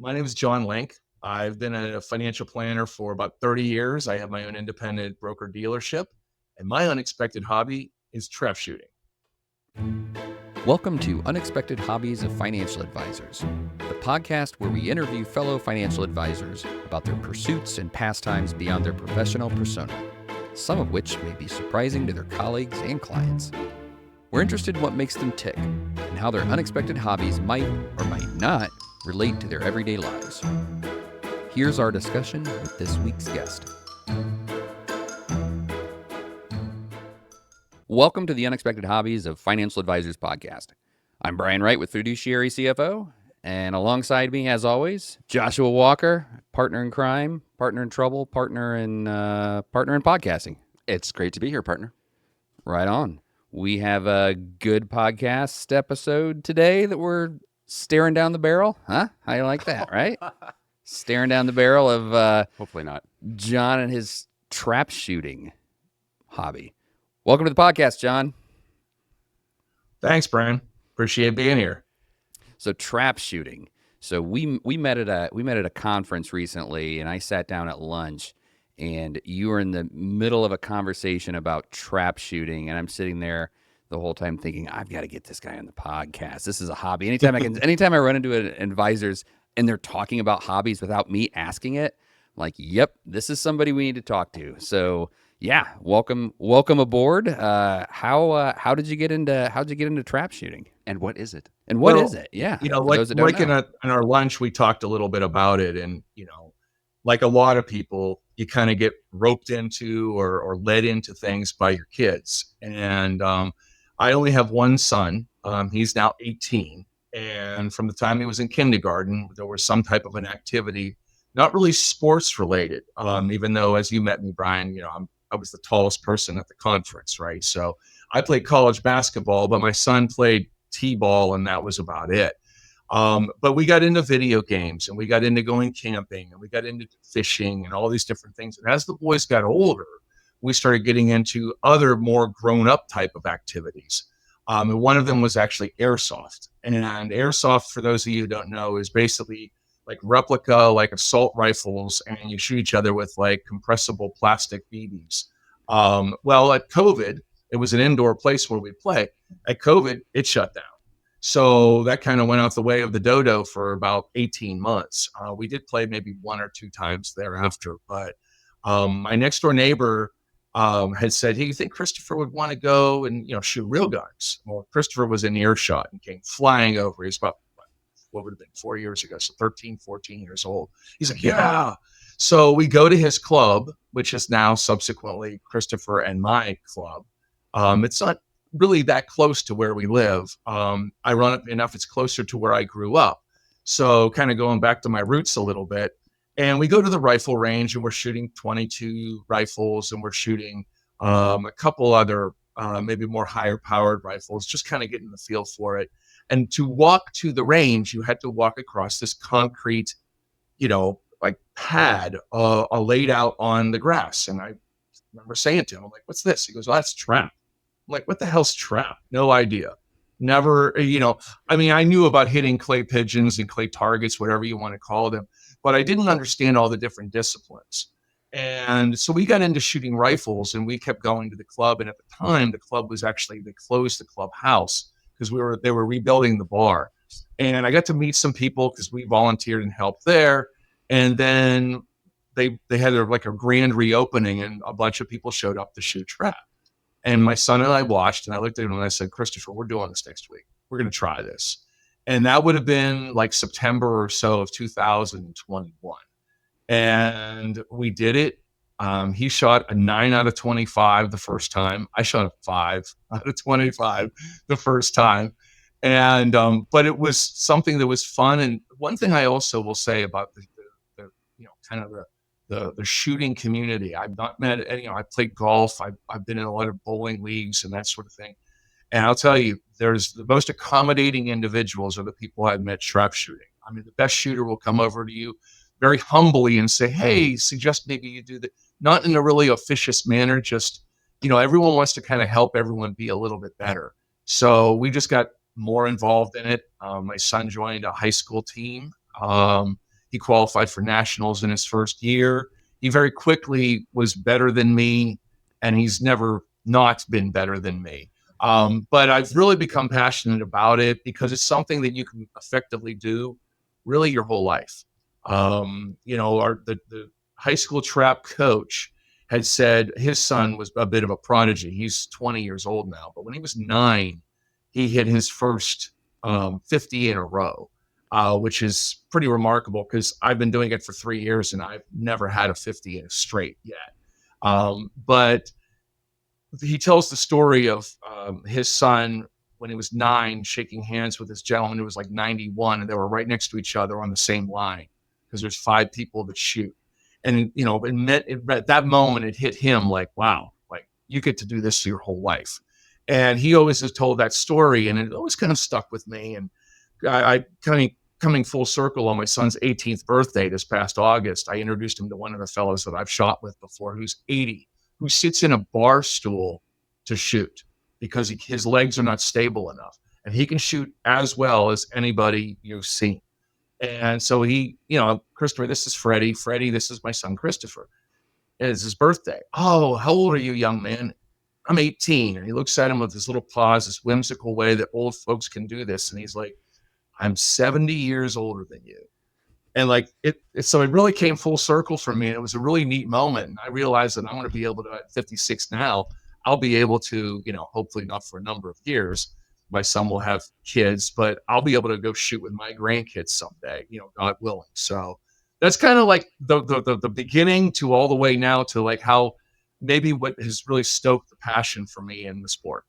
My name is John Link. I've been a financial planner for about 30 years. I have my own independent broker dealership, and my unexpected hobby is trap shooting. Welcome to Unexpected Hobbies of Financial Advisors, the podcast where we interview fellow financial advisors about their pursuits and pastimes beyond their professional persona, some of which may be surprising to their colleagues and clients. We're interested in what makes them tick and how their unexpected hobbies might or might not relate to their everyday lives. Here's our discussion with this week's guest. Welcome to the Unexpected Hobbies of Financial Advisors podcast. I'm Brian Wright with Fiduciary CFO, and alongside me, as always, Joshua Walker, partner in crime, partner in trouble, partner in podcasting. It's great to be here, partner. Right on. We have a good podcast episode today that we're staring down the barrel. Huh? How you like that, right? Staring down the barrel of Hopefully not. John and his trap shooting hobby. Welcome to the podcast, John. Thanks, Brian. Appreciate being here. So trap shooting. So we met at a conference recently, and I sat down at lunch, and you were in the middle of a conversation about trap shooting, and I'm sitting there the whole time thinking, I've got to get this guy on the podcast. This is a hobby. Anytime I run into an advisors and they're talking about hobbies without me asking it, I'm like, yep, this is somebody we need to talk to. So yeah, welcome aboard. How did you get into trap shooting? And what is it? And what is it? Yeah. In our lunch, we talked a little bit about it. And, like a lot of people, you kind of get roped into or led into things by your kids. And I only have one son. He's now 18. And from the time he was in kindergarten, there was some type of an activity, not really sports related, even though, as you met me, Brian, I was the tallest person at the conference, right? So I played college basketball, but my son played t-ball, and that was about it. But we got into video games, and we got into going camping, and we got into fishing and all these different things. And as the boys got older, we started getting into other more grown-up type of activities. And one of them was actually airsoft. And airsoft, for those of you who don't know, is basically like replica, like assault rifles, and you shoot each other with like compressible plastic BBs. Well, at COVID, it was an indoor place where we play. At COVID, it shut down. So that kind of went out the way of the dodo for about 18 months. We did play maybe one or two times thereafter, but my next door neighbor had said, hey, you think Christopher would want to go and, shoot real guns? Well, Christopher was in earshot and came flying over. He's about, what would have been 4 years ago, so 13, 14 years old. He's like, yeah. So we go to his club, which is now subsequently Christopher and my club. It's not really that close to where we live. Ironically enough, it's closer to where I grew up. So kind of going back to my roots a little bit. And we go to the rifle range, and we're shooting 22 rifles, and we're shooting a couple other maybe more higher powered rifles, just kind of getting the feel for it. And to walk to the range, you had to walk across this concrete, like pad laid out on the grass. And I remember saying to him, I'm like, what's this? He goes, well, that's trap. I'm like, what the hell's trap? No idea. Never, I knew about hitting clay pigeons and clay targets, whatever you want to call them, but I didn't understand all the different disciplines. And so we got into shooting rifles, and we kept going to the club. And at the time, the club was they closed the clubhouse because they were rebuilding the bar. And I got to meet some people because we volunteered and helped there. And then they had a grand reopening, and a bunch of people showed up to shoot trap. And my son and I watched, and I looked at him and I said, Christopher, we're doing this next week. We're going to try this. And that would have been like September or so of 2021. And we did it. He shot a 9 out of 25 the first time. I shot a 5 out of 25 the first time. And, but it was something that was fun. And one thing I also will say about the shooting community, I've not met any, I played golf. I've been in a lot of bowling leagues and that sort of thing. And I'll tell you, there's the most accommodating individuals are the people I've met trap shooting. I mean, the best shooter will come over to you very humbly and say, hey, suggest maybe you do that. Not in a really officious manner, just, everyone wants to kind of help everyone be a little bit better. So we just got more involved in it. My son joined a high school team. He qualified for nationals in his first year. He very quickly was better than me, and he's never not been better than me. But I've really become passionate about it because it's something that you can effectively do really your whole life. The high school trap coach had said his son was a bit of a prodigy. He's 20 years old now, but when he was 9, he hit his first 50 in a row, which is pretty remarkable because I've been doing it for 3 years and I've never had a 50 in a straight yet. But he tells the story of his son when he was 9 shaking hands with this gentleman who was like 91, and they were right next to each other on the same line because there's 5 people that shoot. And at that moment it hit him like, wow, like you get to do this your whole life. And he always has told that story, and it always kind of stuck with me. And I kind of coming full circle on my son's 18th birthday this past August, I introduced him to one of the fellows that I've shot with before, who's 80, who sits in a bar stool to shoot because his legs are not stable enough, and he can shoot as well as anybody you've seen. And so Christopher, this is Freddie. Freddie, this is my son, Christopher. It's his birthday. Oh, how old are you, young man? I'm 18. And he looks at him with this little pause, this whimsical way that old folks can do this. And he's like, I'm 70 years older than you. And like so it really came full circle for me. And it was a really neat moment. And I realized that I'm going to be able to, at 56 now, I'll be able to, hopefully not for a number of years. My son will have kids, but I'll be able to go shoot with my grandkids someday, God willing. So that's kind of like the beginning to all the way now to like how maybe what has really stoked the passion for me in the sport.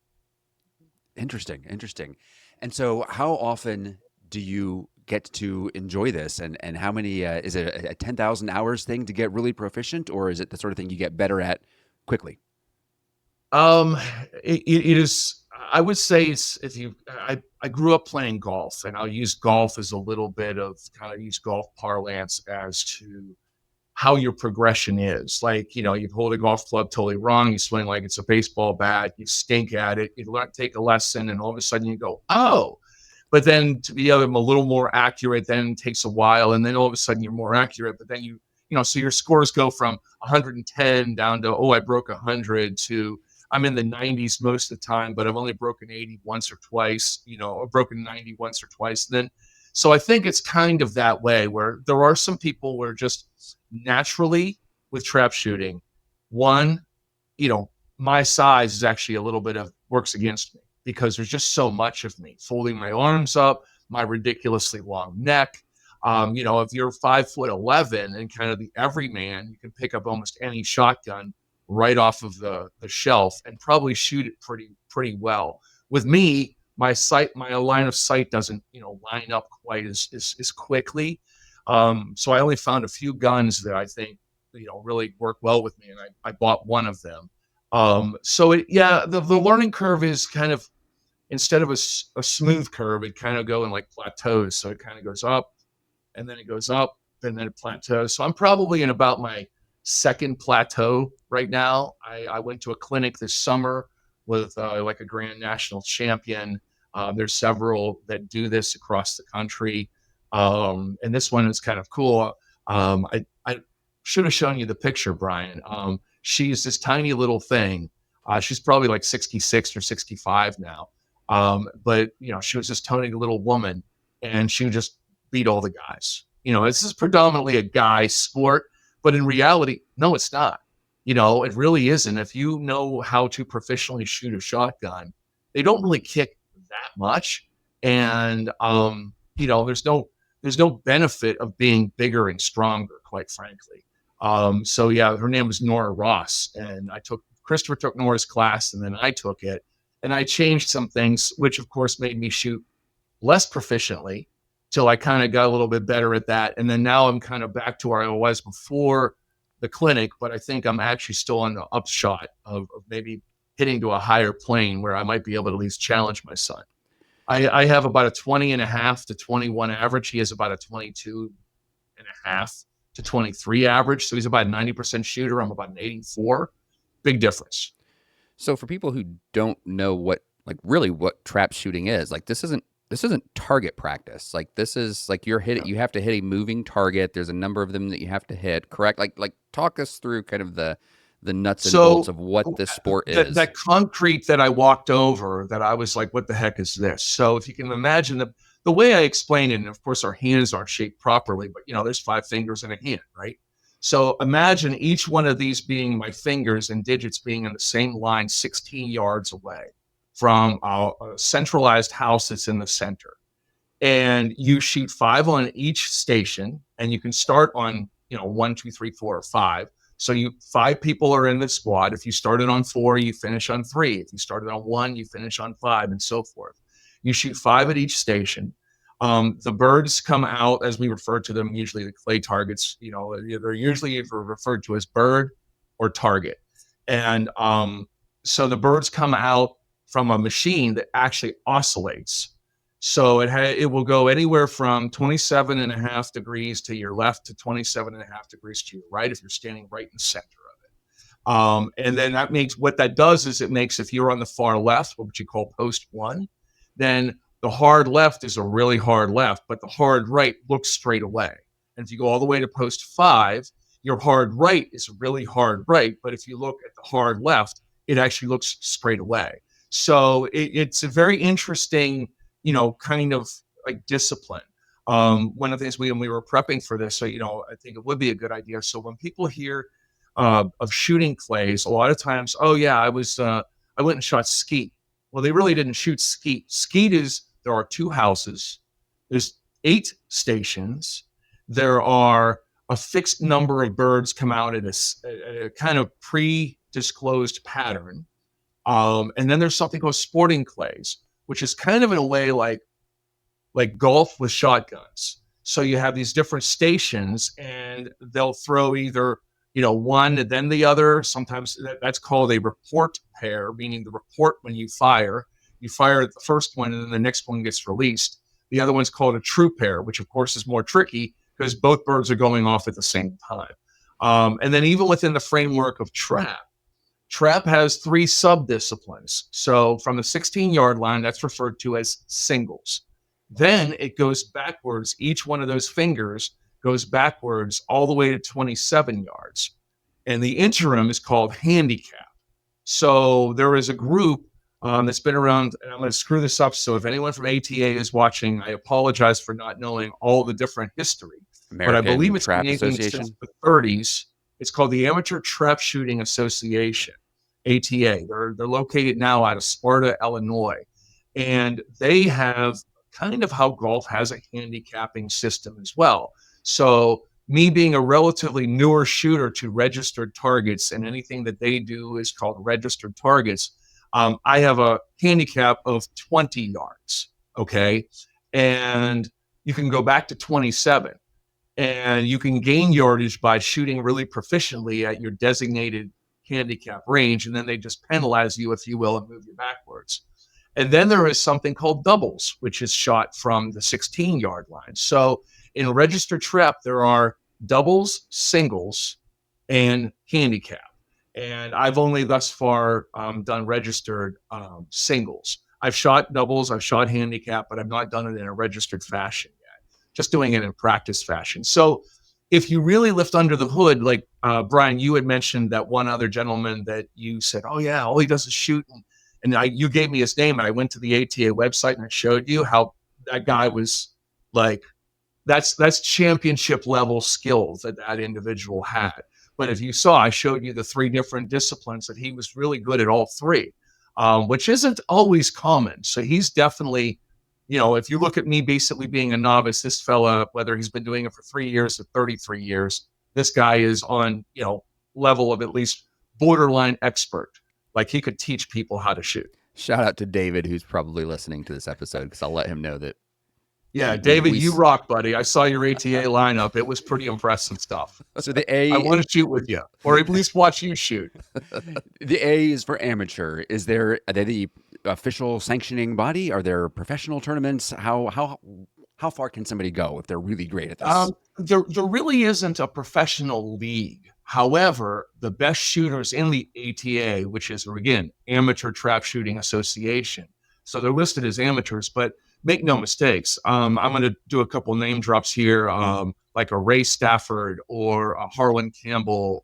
Interesting, interesting. And so, how often do you get to enjoy this? And how many is it a 10,000 hours thing to get really proficient, or is it the sort of thing you get better at quickly? Um, it is. I would say I grew up playing golf, and I'll use golf as a little bit of kind of use golf parlance as to how your progression is. Like, you hold a golf club totally wrong, you swing like it's a baseball bat, you stink at it, you take a lesson, and all of a sudden you go, oh. But then to be a little more accurate, then it takes a while, and then all of a sudden you're more accurate. But then so your scores go from 110 down to, oh, I broke 100 to I'm in the 90s most of the time, but I've only broken 80 once or twice, or broken 90 once or twice. Then, so I think it's kind of that way where there are some people where just naturally with trap shooting, one, my size is actually a little bit of works against me because there's just so much of me folding my arms up, my ridiculously long neck. If you're 5'11" and kind of the everyman, you can pick up almost any shotgun right off of the shelf and probably shoot it pretty well. With me, my line of sight doesn't line up quite as quickly. So I only found a few guns that I think really work well with me, and I bought one of them. The learning curve is kind of, instead of a smooth curve, it kind of go in like plateaus. So it kind of goes up, and then it goes up, and then it plateaus. So I'm probably in about my second plateau right now. I went to a clinic this summer with like a grand national champion. There's several that do this across the country. And this one is kind of cool. I should have shown you the picture, Brian. She's this tiny little thing. She's probably like 66 or 65 now. But she was this tiny little woman, and she would just beat all the guys. This is predominantly a guy sport, but in reality, no, it's not. It really isn't. If you know how to professionally shoot a shotgun, they don't really kick that much. And there's no benefit of being bigger and stronger, quite frankly. So yeah, her name was Nora Ross, and Christopher took Nora's class, and then I took it, and I changed some things, which of course made me shoot less proficiently till I kind of got a little bit better at that. And then now I'm kind of back to where I was before the clinic, but I think I'm actually still on the upshot of maybe hitting to a higher plane where I might be able to at least challenge my son. I have about a 20 and a half to 21 average. He has about a 22 and a half to 23 average. So he's about a 90% shooter. I'm about an 84. Big difference. So for people who don't know what trap shooting is, like this isn't this isn't target practice. Like this is like you're hit. Yeah. You have to hit a moving target. There's a number of them that you have to hit. Correct. Like talk us through kind of the nuts and bolts So of what this sport is. that concrete that I walked over, that I was like, what the heck is this? So if you can imagine the way I explained it, and of course our hands aren't shaped properly, but there's 5 fingers in a hand, right? So imagine each one of these being my fingers and digits being in the same line 16 yards away from a centralized house that's in the center. And you shoot 5 on each station, and you can start on 1, 2, 3, 4, or 5. So 5 people are in the squad. If you started on 4, you finish on 3. If you started on 1, you finish on 5, and so forth. You shoot 5 at each station. The birds come out, as we refer to them, usually the clay targets. They're usually referred to as bird or target. And so the birds come out from a machine that actually oscillates. So it will go anywhere from 27.5 degrees to your left to 27.5 degrees to your right if you're standing right in the center of it. And then what that does is it makes, if you're on the far left, what you call post 1, then the hard left is a really hard left, but the hard right looks straight away. And if you go all the way to post 5, your hard right is a really hard right, but if you look at the hard left, it actually looks straight away. So it's a very interesting kind of like discipline. One of the things when we were prepping for this, so I think it would be a good idea. So when people hear of shooting clays, a lot of times, oh yeah, I went and shot skeet. Well, they really didn't shoot skeet. Skeet is, there are 2 houses, there's 8 stations, there are a fixed number of birds come out at a kind of pre-disclosed pattern. And then there's something called sporting clays, which is kind of in a way like golf with shotguns. So you have these different stations, and they'll throw either one and then the other. Sometimes that's called a report pair, meaning the report when you fire at the first one, and then the next one gets released. The other one's called a true pair, which of course is more tricky because both birds are going off at the same time. And then even within the framework of trap has 3 sub-disciplines. So from the 16-yard line, that's referred to as singles. Then it goes backwards. Each one of those fingers goes backwards all the way to 27 yards. And the interim is called handicap. So there is a group that's been around, and I'm going to screw this up. So if anyone from ATA is watching, I apologize for not knowing all the different history. But I believe it's Trap been Association. since the 30s. It's called the Amateur Trap Shooting Association, ATA. They're located now out of Sparta, Illinois. And they have kind of how golf has a handicapping system as well. So me being a relatively newer shooter to registered targets, and anything that they do is called registered targets, I have a handicap of 20 yards, okay? And you can go back to 27. And you can gain yardage by shooting really proficiently at your designated handicap range, and then they just penalize you, if you will, and move you backwards. And then there is something called doubles, which is shot from the 16-yard line. So in registered trap, there are doubles, singles, and handicap. And I've only thus far done registered singles. I've shot doubles, I've shot handicap, but I've not done it in a registered fashion yet, just doing it in practice fashion. So if you really lift under the hood, like Brian, you had mentioned that one other gentleman that you said, oh yeah, all he does is shoot. And you gave me his name, and I went to the ATA website and I showed you how that guy was like, that's championship level skills that individual had. But if you saw, I showed you the 3 different disciplines that he was really good at all 3, which isn't always common. So he's definitely, if you look at me basically being a novice, this fella, whether he's been doing it for 3 years or 33 years, this guy is on, level of at least borderline expert. Like he could teach people how to shoot. Shout out to David, who's probably listening to this episode, because I'll let him know that. Yeah, David, you rock, buddy. I saw your ATA lineup. It was pretty impressive stuff. So the A, I want to shoot with you, or at least watch you shoot. the A is for amateur. Are they the official sanctioning body? Are there professional tournaments? How far can somebody go if they're really great at this? There really isn't a professional league. However, the best shooters in the ATA, which is, again, Amateur Trap Shooting Association, so they're listed as amateurs, but make no mistakes. I'm going to do a couple name drops here, like a Ray Stafford or a Harlan Campbell,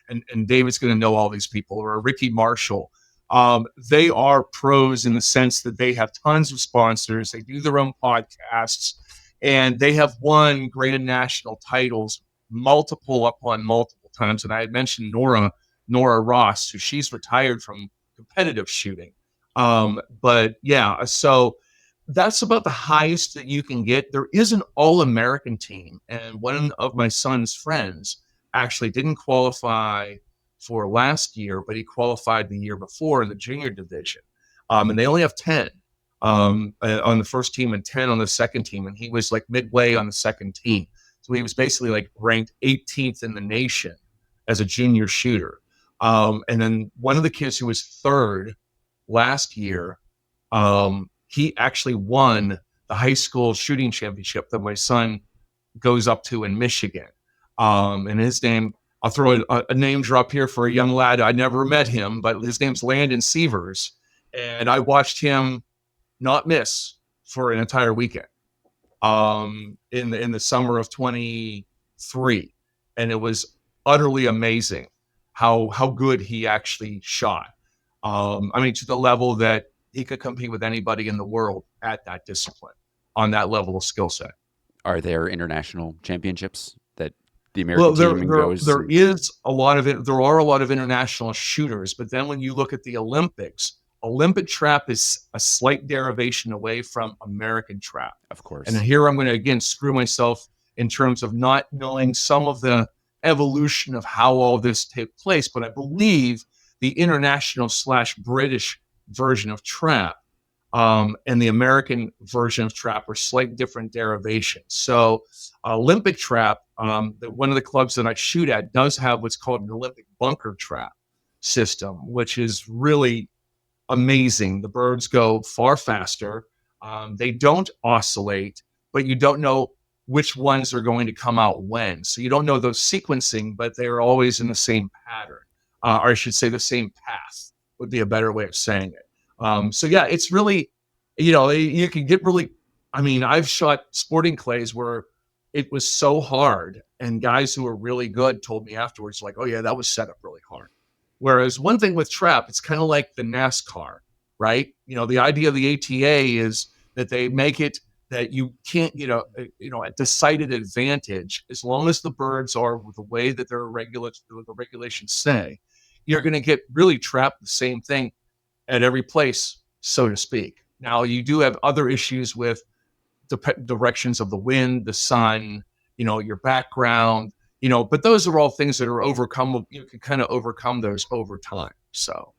and David's going to know all these people, or a Ricky Marshall. They are pros in the sense that they have tons of sponsors. They do their own podcasts, and they have won grand national titles multiple upon multiple times. And I had mentioned Nora Ross, who she's retired from competitive shooting. But yeah, so that's about the highest that you can get. There is an all-American team, and one of my son's friends actually didn't qualify for last year, but he qualified the year before in the junior division. And they only have 10 on the first team and 10 on the second team, and he was like midway on the second team. So he was basically like ranked 18th in the nation as a junior shooter. And then one of the kids who was third last year, he actually won the high school shooting championship that my son goes up to in Michigan. And his name, I'll throw a name drop here for a young lad. I never met him, but his name's Landon Sievers. And I watched him not miss for an entire weekend in the summer of 23. And it was utterly amazing how good he actually shot. I mean, to the level that he could compete with anybody in the world at that discipline on that level of skill set. Are there international championships that the Well, American team goes? there is a lot of it. There are a lot of international shooters, but then when you look at the Olympics, Olympic trap is a slight derivation away from American trap. Of course. And here I'm going to again screw myself in terms of not knowing some of the evolution of how all this took place, but I believe the international / British version of trap and the American version of trap are slight different derivations. So Olympic trap, one of the clubs that I shoot at does have what's called an Olympic bunker trap system, which is really amazing. The birds go far faster. They don't oscillate, but you don't know which ones are going to come out when. So you don't know those sequencing, but they're always in the same pattern, or I should say the same path would be a better way of saying it. So yeah, it's really, you can get really, I mean, I've shot sporting clays where it was so hard, and guys who were really good told me afterwards, like, oh yeah, that was set up really hard. Whereas one thing with trap, it's kind of like the NASCAR, right? The idea of the ATA is that they make it that you can't get a decided advantage as long as the birds are the way that the regulations say. You're going to get really trapped the same thing at every place, so to speak. Now, you do have other issues with the directions of the wind, the sun, your background, but those are all things that are overcome. You can kind of overcome those over time. So,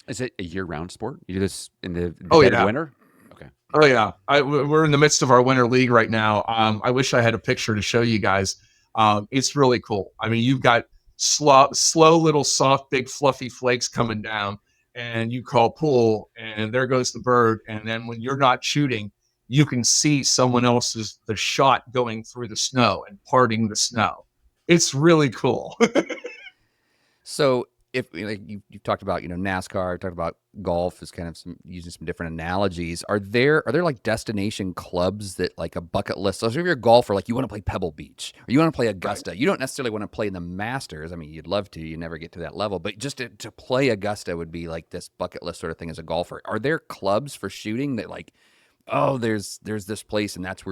is it a year-round sport? You do this in the oh, dead yeah. of winter? Okay. Oh yeah, we're in the midst of our winter league right now. I wish I had a picture to show you guys. It's really cool. I mean, you've got slow little soft, big fluffy flakes coming down, and you call pull, and there goes the bird. And then when you're not shooting, you can see someone else's the shot going through the snow and parting the snow. It's really cool. So if like you talked about NASCAR, talked about golf as kind of using some different analogies. Are there like destination clubs that like a bucket list? So if you're a golfer, like you want to play Pebble Beach or you want to play Augusta, right. You don't necessarily want to play in the Masters. I mean, you'd love to, you never get to that level, but just to play Augusta would be like this bucket list sort of thing as a golfer. Are there clubs for shooting that like, oh, there's this place and that's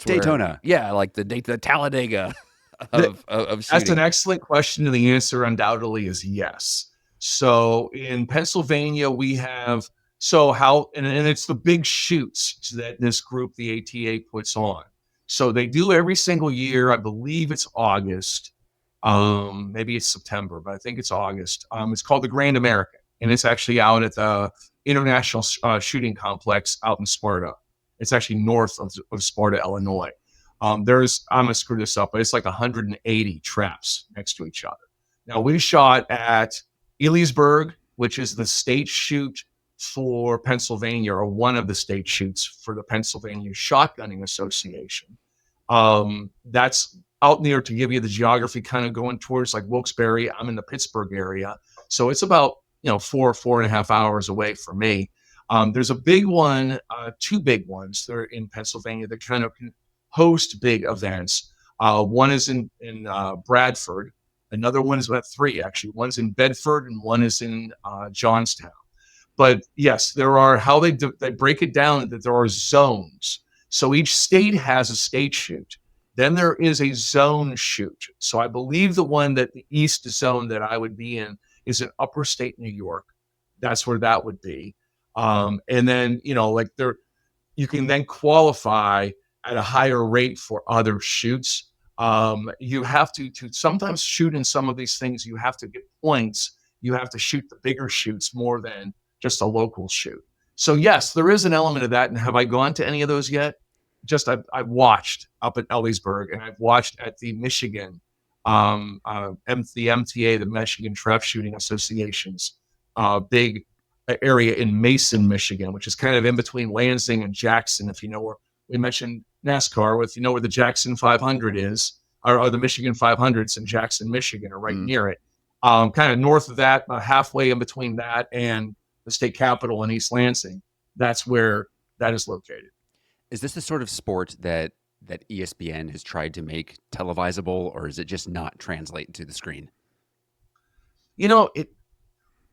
Daytona. Yeah, like the Talladega. Of shooting? That's an excellent question, and the answer undoubtedly is yes. So in Pennsylvania, we have and it's the big shoots that this group, the ATA, puts on. So they do every single year. I believe it's August. Maybe it's September, but I think it's August. It's called the Grand American, and it's actually out at the International Shooting Complex out in Sparta. It's actually north of Sparta, Illinois. I'm going to screw this up, but it's like 180 traps next to each other. Now, we shot at Elysburg, which is the state shoot for Pennsylvania, or one of the state shoots for the Pennsylvania Shotgunning Association. That's out near, to give you the geography, kind of going towards like Wilkes-Barre. I'm in the Pittsburgh area. So it's about, 4.5 hours away from me. There's a big one, two big ones. They're in Pennsylvania that kind of can host big events. One is in Bradford. Another one is about three, actually. One's in Bedford and one is in Johnstown. But yes, there are how they break it down that there are zones. So each state has a state shoot. Then there is a zone shoot. So I believe the one that the east zone that I would be in is in upper state New York. That's where that would be. And then, like there, you can then qualify at a higher rate for other shoots. You have to sometimes shoot in some of these things. You have to get points. You have to shoot the bigger shoots more than just a local shoot. So yes, there is an element of that. And have I gone to any of those yet? Just I've watched up at Ellisburg, and I've watched at the Michigan, the MTA, the Michigan Trap Shooting Association's big area in Mason, Michigan, which is kind of in between Lansing and Jackson. If you know where we mentioned NASCAR, if you know where the Jackson 500 is, or the Michigan 500s in Jackson, Michigan, are right near it. Kind of north of that, halfway in between that and the state capitol in East Lansing. That's where that is located. Is this the sort of sport that ESPN has tried to make televisable, or is it just not translate to the screen? It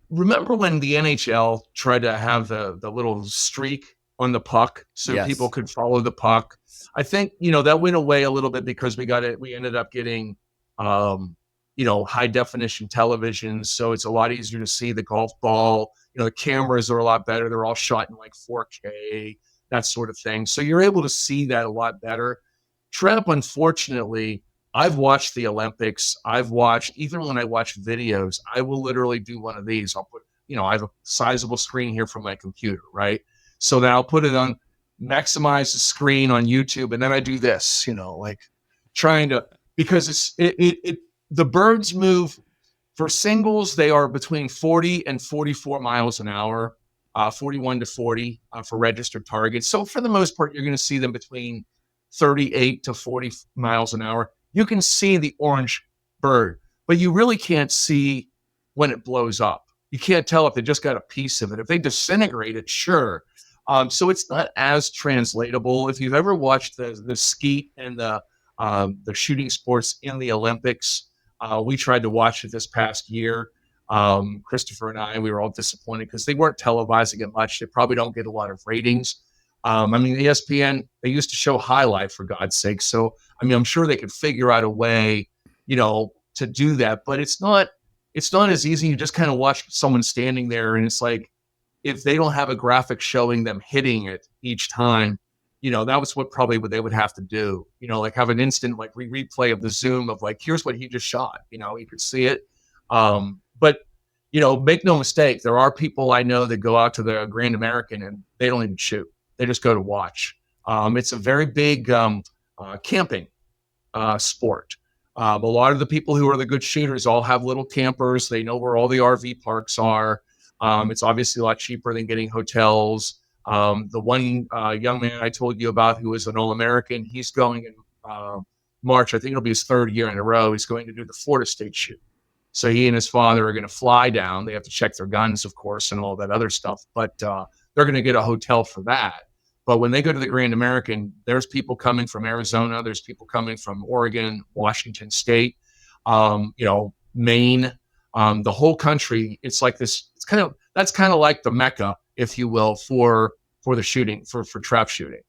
remember when the NHL tried to have the little streak on the puck so people Yes. could follow the puck? I think, that went away a little bit because we ended up getting, high definition television. So it's a lot easier to see the golf ball. The cameras are a lot better. They're all shot in like 4K, that sort of thing. So you're able to see that a lot better. Trap, unfortunately, I've watched the Olympics. Even when I watch videos, I will literally do one of these. I'll put, I have a sizable screen here from my computer, right? So then I'll put it on, maximize the screen on YouTube, and then I do this, like trying to, because the birds move for singles. They are between 40 and 44 miles an hour, 41 to 40 for registered targets. So for the most part, you're going to see them between 38 to 40 miles an hour. You can see the orange bird, but you really can't see when it blows up. You can't tell if they just got a piece of it. If they disintegrate it, sure. So it's not as translatable. If you've ever watched the skeet and the shooting sports in the Olympics, we tried to watch it this past year. Christopher and we were all disappointed because they weren't televising it much. They probably don't get a lot of ratings. ESPN, they used to show highlight, for God's sake. So, I'm sure they could figure out a way, to do that, but it's not as easy. You just kind of watch someone standing there, and it's like, if they don't have a graphic showing them hitting it each time, that was what they would have to do, like have an instant, like replay of the Zoom of like, here's what he just shot, you could see it. But make no mistake, there are people I know that go out to the Grand American and they don't even shoot. They just go to watch. It's a very big camping sport. A lot of the people who are the good shooters all have little campers. They know where all the RV parks are. It's obviously a lot cheaper than getting hotels. The one young man I told you about who is an All-American, he's going in March. I think it'll be his third year in a row. He's going to do the Florida State shoot. So he and his father are going to fly down. They have to check their guns, of course, and all that other stuff. But they're going to get a hotel for that. But when they go to the Grand American, there's people coming from Arizona. There's people coming from Oregon, Washington State, Maine, the whole country. It's like this. That's kind of like the Mecca, if you will, for the shooting, for trap shooting.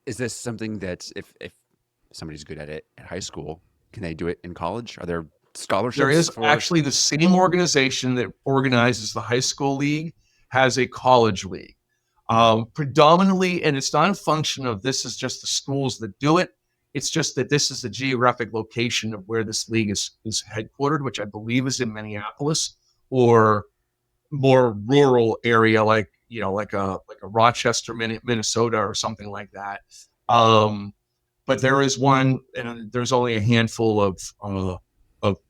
Is this something that if somebody's good at it at high school, can they do it in college? Are there scholarships? There is actually the same organization that organizes the high school league has a college league. Predominantly, and it's not a function of this is just the schools that do it. It's just that this is the geographic location of where this league is headquartered, which I believe is in Minneapolis or more rural area, like a Rochester, Minnesota, or something like that. But there is one, and there's only a handful of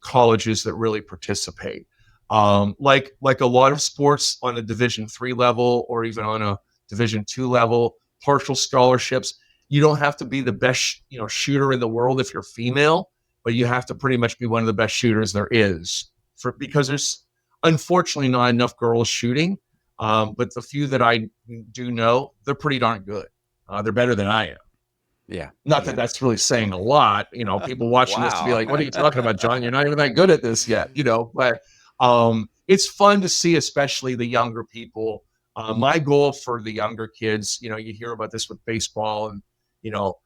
colleges that really participate. Like a lot of sports on a Division III level or even on a Division II level, partial scholarships. You don't have to be the best, shooter in the world if you're female, but you have to pretty much be one of the best shooters there is because there's unfortunately not enough girls shooting. But the few that I do know, they're pretty darn good. They're better than I am. Yeah. Not that Yeah. that's really saying a lot, people watching this to be Wow. like, what are you talking about, John? You're not even that good at this yet, but it's fun to see, especially the younger people. My goal for the younger kids, you hear about this with baseball and, you know,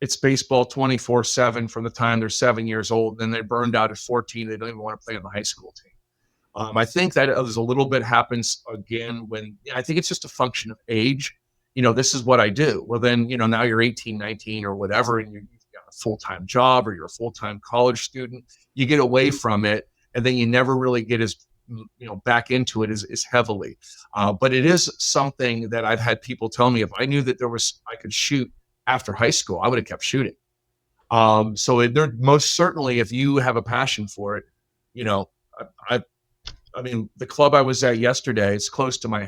it's baseball 24/7 from the time they're 7 years old. Then they're burned out at 14. They don't even want to play on the high school team. I think that there's a little bit happens again when I think it's just a function of age. This is what I do. Well, then, now you're 18, 19 or whatever, and you've got a full-time job or you're a full-time college student. You get away from it, and then you never really get as, back into it as heavily. But it is something that I've had people tell me if I knew that I could shoot after high school, I would have kept shooting. There most certainly, if you have a passion for it, you know, I, I mean, the club I was at yesterday, it's closer to my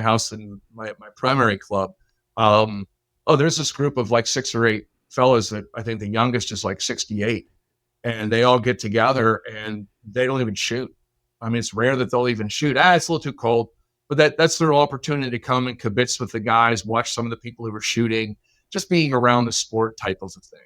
house than my primary club. There's this group of like 6 or 8 fellas that I think the youngest is like 68, and they all get together and they don't even shoot. I mean, it's rare that they'll even shoot. It's a little too cold, but that's their opportunity to come and kibitz with the guys, watch some of the people who are shooting, just being around the sport type of a thing.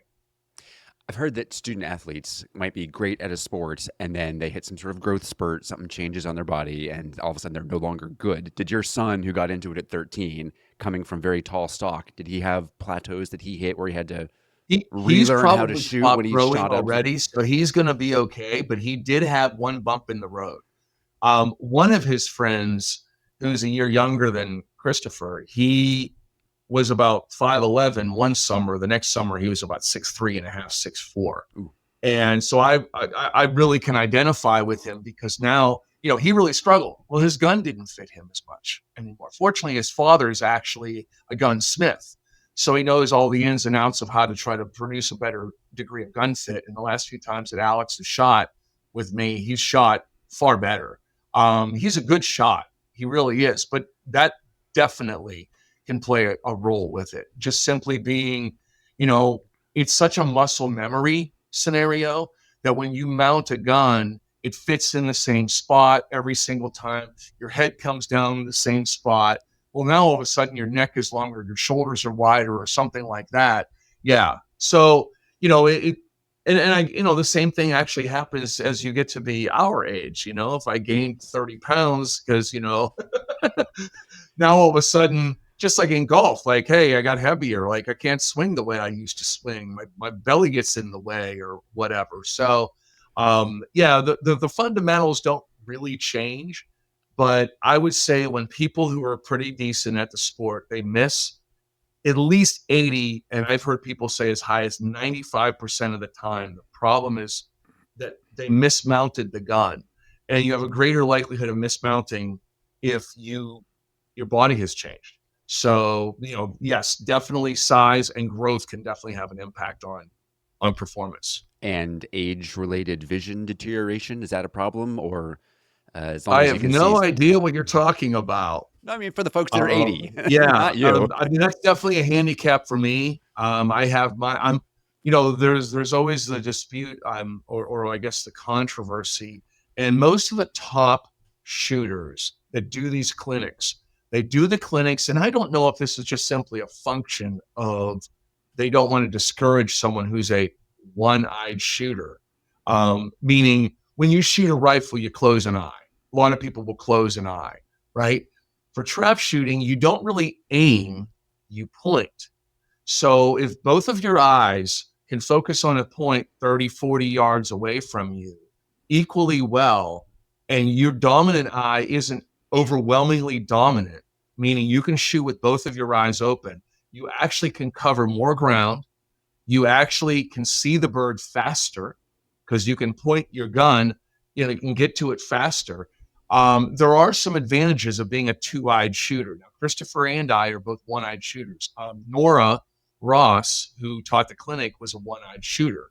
I've heard that student athletes might be great at a sport and then they hit some sort of growth spurt, something changes on their body, and all of a sudden they're no longer good. Did your son, who got into it at 13, coming from very tall stock, did he have plateaus that he hit where he had to He's relearn how to probably shoot when stopped he growing shot up? already, so he's going to be okay. But he did have one bump in the road. One of his friends, who's a year younger than Christopher, he was about 5'11" one summer. The next summer, he was about 6'3" and a half, 6'4". Ooh. And so I really can identify with him because now, he really struggled. Well, his gun didn't fit him as much anymore. Fortunately, his father is actually a gunsmith. So he knows all the ins and outs of how to try to produce a better degree of gun fit. And the last few times that Alex has shot with me, he's shot far better. He's a good shot. He really is. But that definitely can play a role with it. Just simply being, it's such a muscle memory scenario that when you mount a gun, it fits in the same spot every single time. Your head comes down in the same spot. Well, now all of a sudden your neck is longer, your shoulders are wider, or something like that. Yeah. So, the same thing actually happens as you get to be our age. If I gained 30 pounds because, now all of a sudden, just like in golf, like, hey, I got heavier, like I can't swing the way I used to swing. My belly gets in the way or whatever. So, the fundamentals don't really change. But I would say when people who are pretty decent at the sport, they miss at least 80, and I've heard people say as high as 95% of the time. The problem is that they mismounted the gun, and you have a greater likelihood of mismounting if your body has changed. So, yes, definitely size and growth can definitely have an impact on performance. And age-related vision deterioration, is that a problem? Or as long I as you have can see? no idea what you're talking about. I mean, for the folks that are 80, Yeah, not you. I mean that's definitely a handicap for me. I have there's always the dispute, or I guess the controversy, and most of the top shooters that do these clinics, they do the clinics, and I don't know if this is just simply a function of they don't want to discourage someone who's a one-eyed shooter, meaning when you shoot a rifle, you close an eye. A lot of people will close an eye, right? For trap shooting, you don't really aim, you point. So if both of your eyes can focus on a point 30, 40 yards away from you equally well, and your dominant eye isn't overwhelmingly dominant, meaning you can shoot with both of your eyes open, you actually can cover more ground. You actually can see the bird faster because you can point your gun, you can get to it faster. There are some advantages of being a two-eyed shooter. Now, Christopher and I are both one-eyed shooters. Nora Ross, who taught the clinic, was a one-eyed shooter.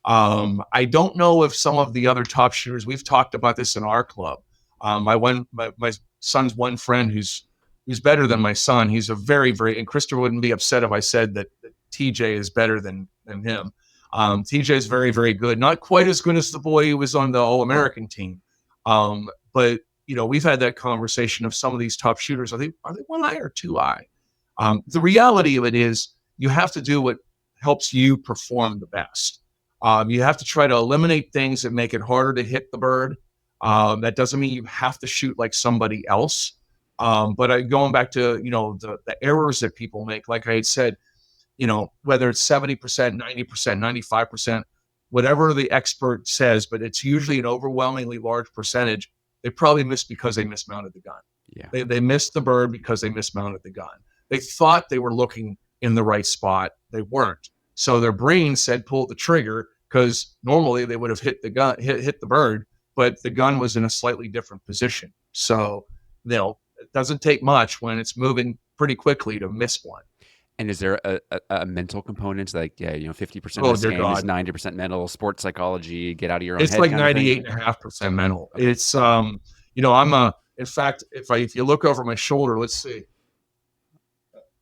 I don't know if some of the other top shooters, we've talked about this in our club. My son's one friend who's better than my son. He's a very, very, and Christopher wouldn't be upset if I said that TJ is better than him. TJ is very, very good. Not quite as good as the boy who was on the All-American team. But we've had that conversation of some of these top shooters. Are they one eye or two eye? The reality of it is you have to do what helps you perform the best. You have to try to eliminate things that make it harder to hit the bird. That doesn't mean you have to shoot like somebody else. But going back to, the errors that people make, like I had said, whether it's 70%, 90%, 95%, whatever the expert says, but it's usually an overwhelmingly large percentage, they probably missed because they mismounted the gun. Yeah. They missed the bird because they mismounted the gun. They thought they were looking in the right spot. They weren't. So their brain said, pull the trigger, because normally they would have hit the gun, hit the bird, but the gun was in a slightly different position. So, it doesn't take much when it's moving pretty quickly to miss one. And is there a mental component, like, 50% of Oh, this dear game is God. 90% mental, sports psychology, get out of your own It's head like kind of thing? 98.5% mental. Okay. It's, in fact, if you look over my shoulder, let's see.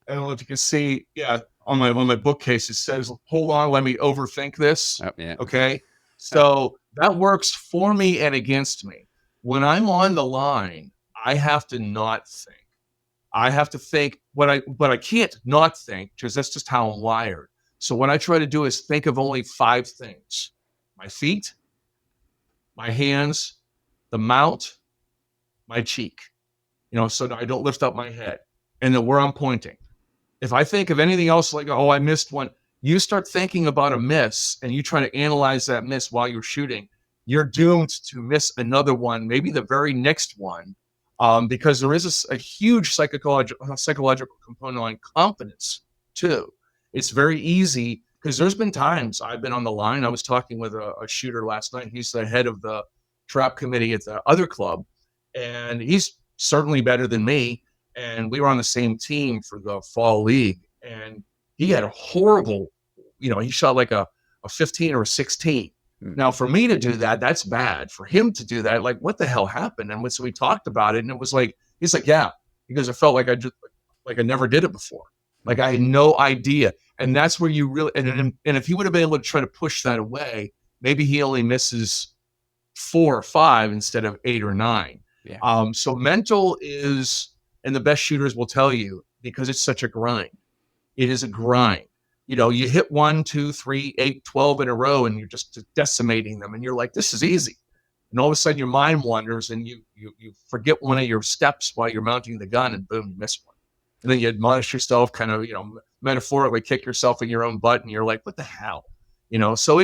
I don't know if you can see, yeah, on my bookcase, it says, hold on, let me overthink this. Oh, yeah. Okay. So that works for me and against me. When I'm on the line, I have to not think. I have to think, but I can't not think, because that's just how I'm wired. So what I try to do is think of only 5 things: my feet, my hands, the mount, my cheek, so that I don't lift up my head, and then where I'm pointing. If I think of anything else, like, oh, I missed one, you start thinking about a miss and you try to analyze that miss while you're shooting, you're doomed to miss another one, maybe the very next one, because there is a huge psychological component on confidence too. It's very easy, because there's been times I've been on the line. I was talking with a shooter last night. He's the head of the trap committee at the other club, and he's certainly better than me. And we were on the same team for the fall league, and he had a horrible, he shot like a 15 or a 16. Now, for me to do that, that's bad. For him to do that, like, what the hell happened? And so we talked about it, and it was like, he's like, yeah, because I felt like I never did it before. Like, I had no idea. And that's where you really, and if he would have been able to try to push that away, maybe he only misses 4 or 5 instead of 8 or 9. Yeah. So mental is, and the best shooters will tell you, because it's such a grind. It is a grind. You hit 1, 2, 3, 8, 12 in a row, and you're just decimating them. And you're like, this is easy. And all of a sudden your mind wanders, and you forget one of your steps while you're mounting the gun, and boom, you miss one. And then you admonish yourself, kind of, metaphorically kick yourself in your own butt, and you're like, what the hell? So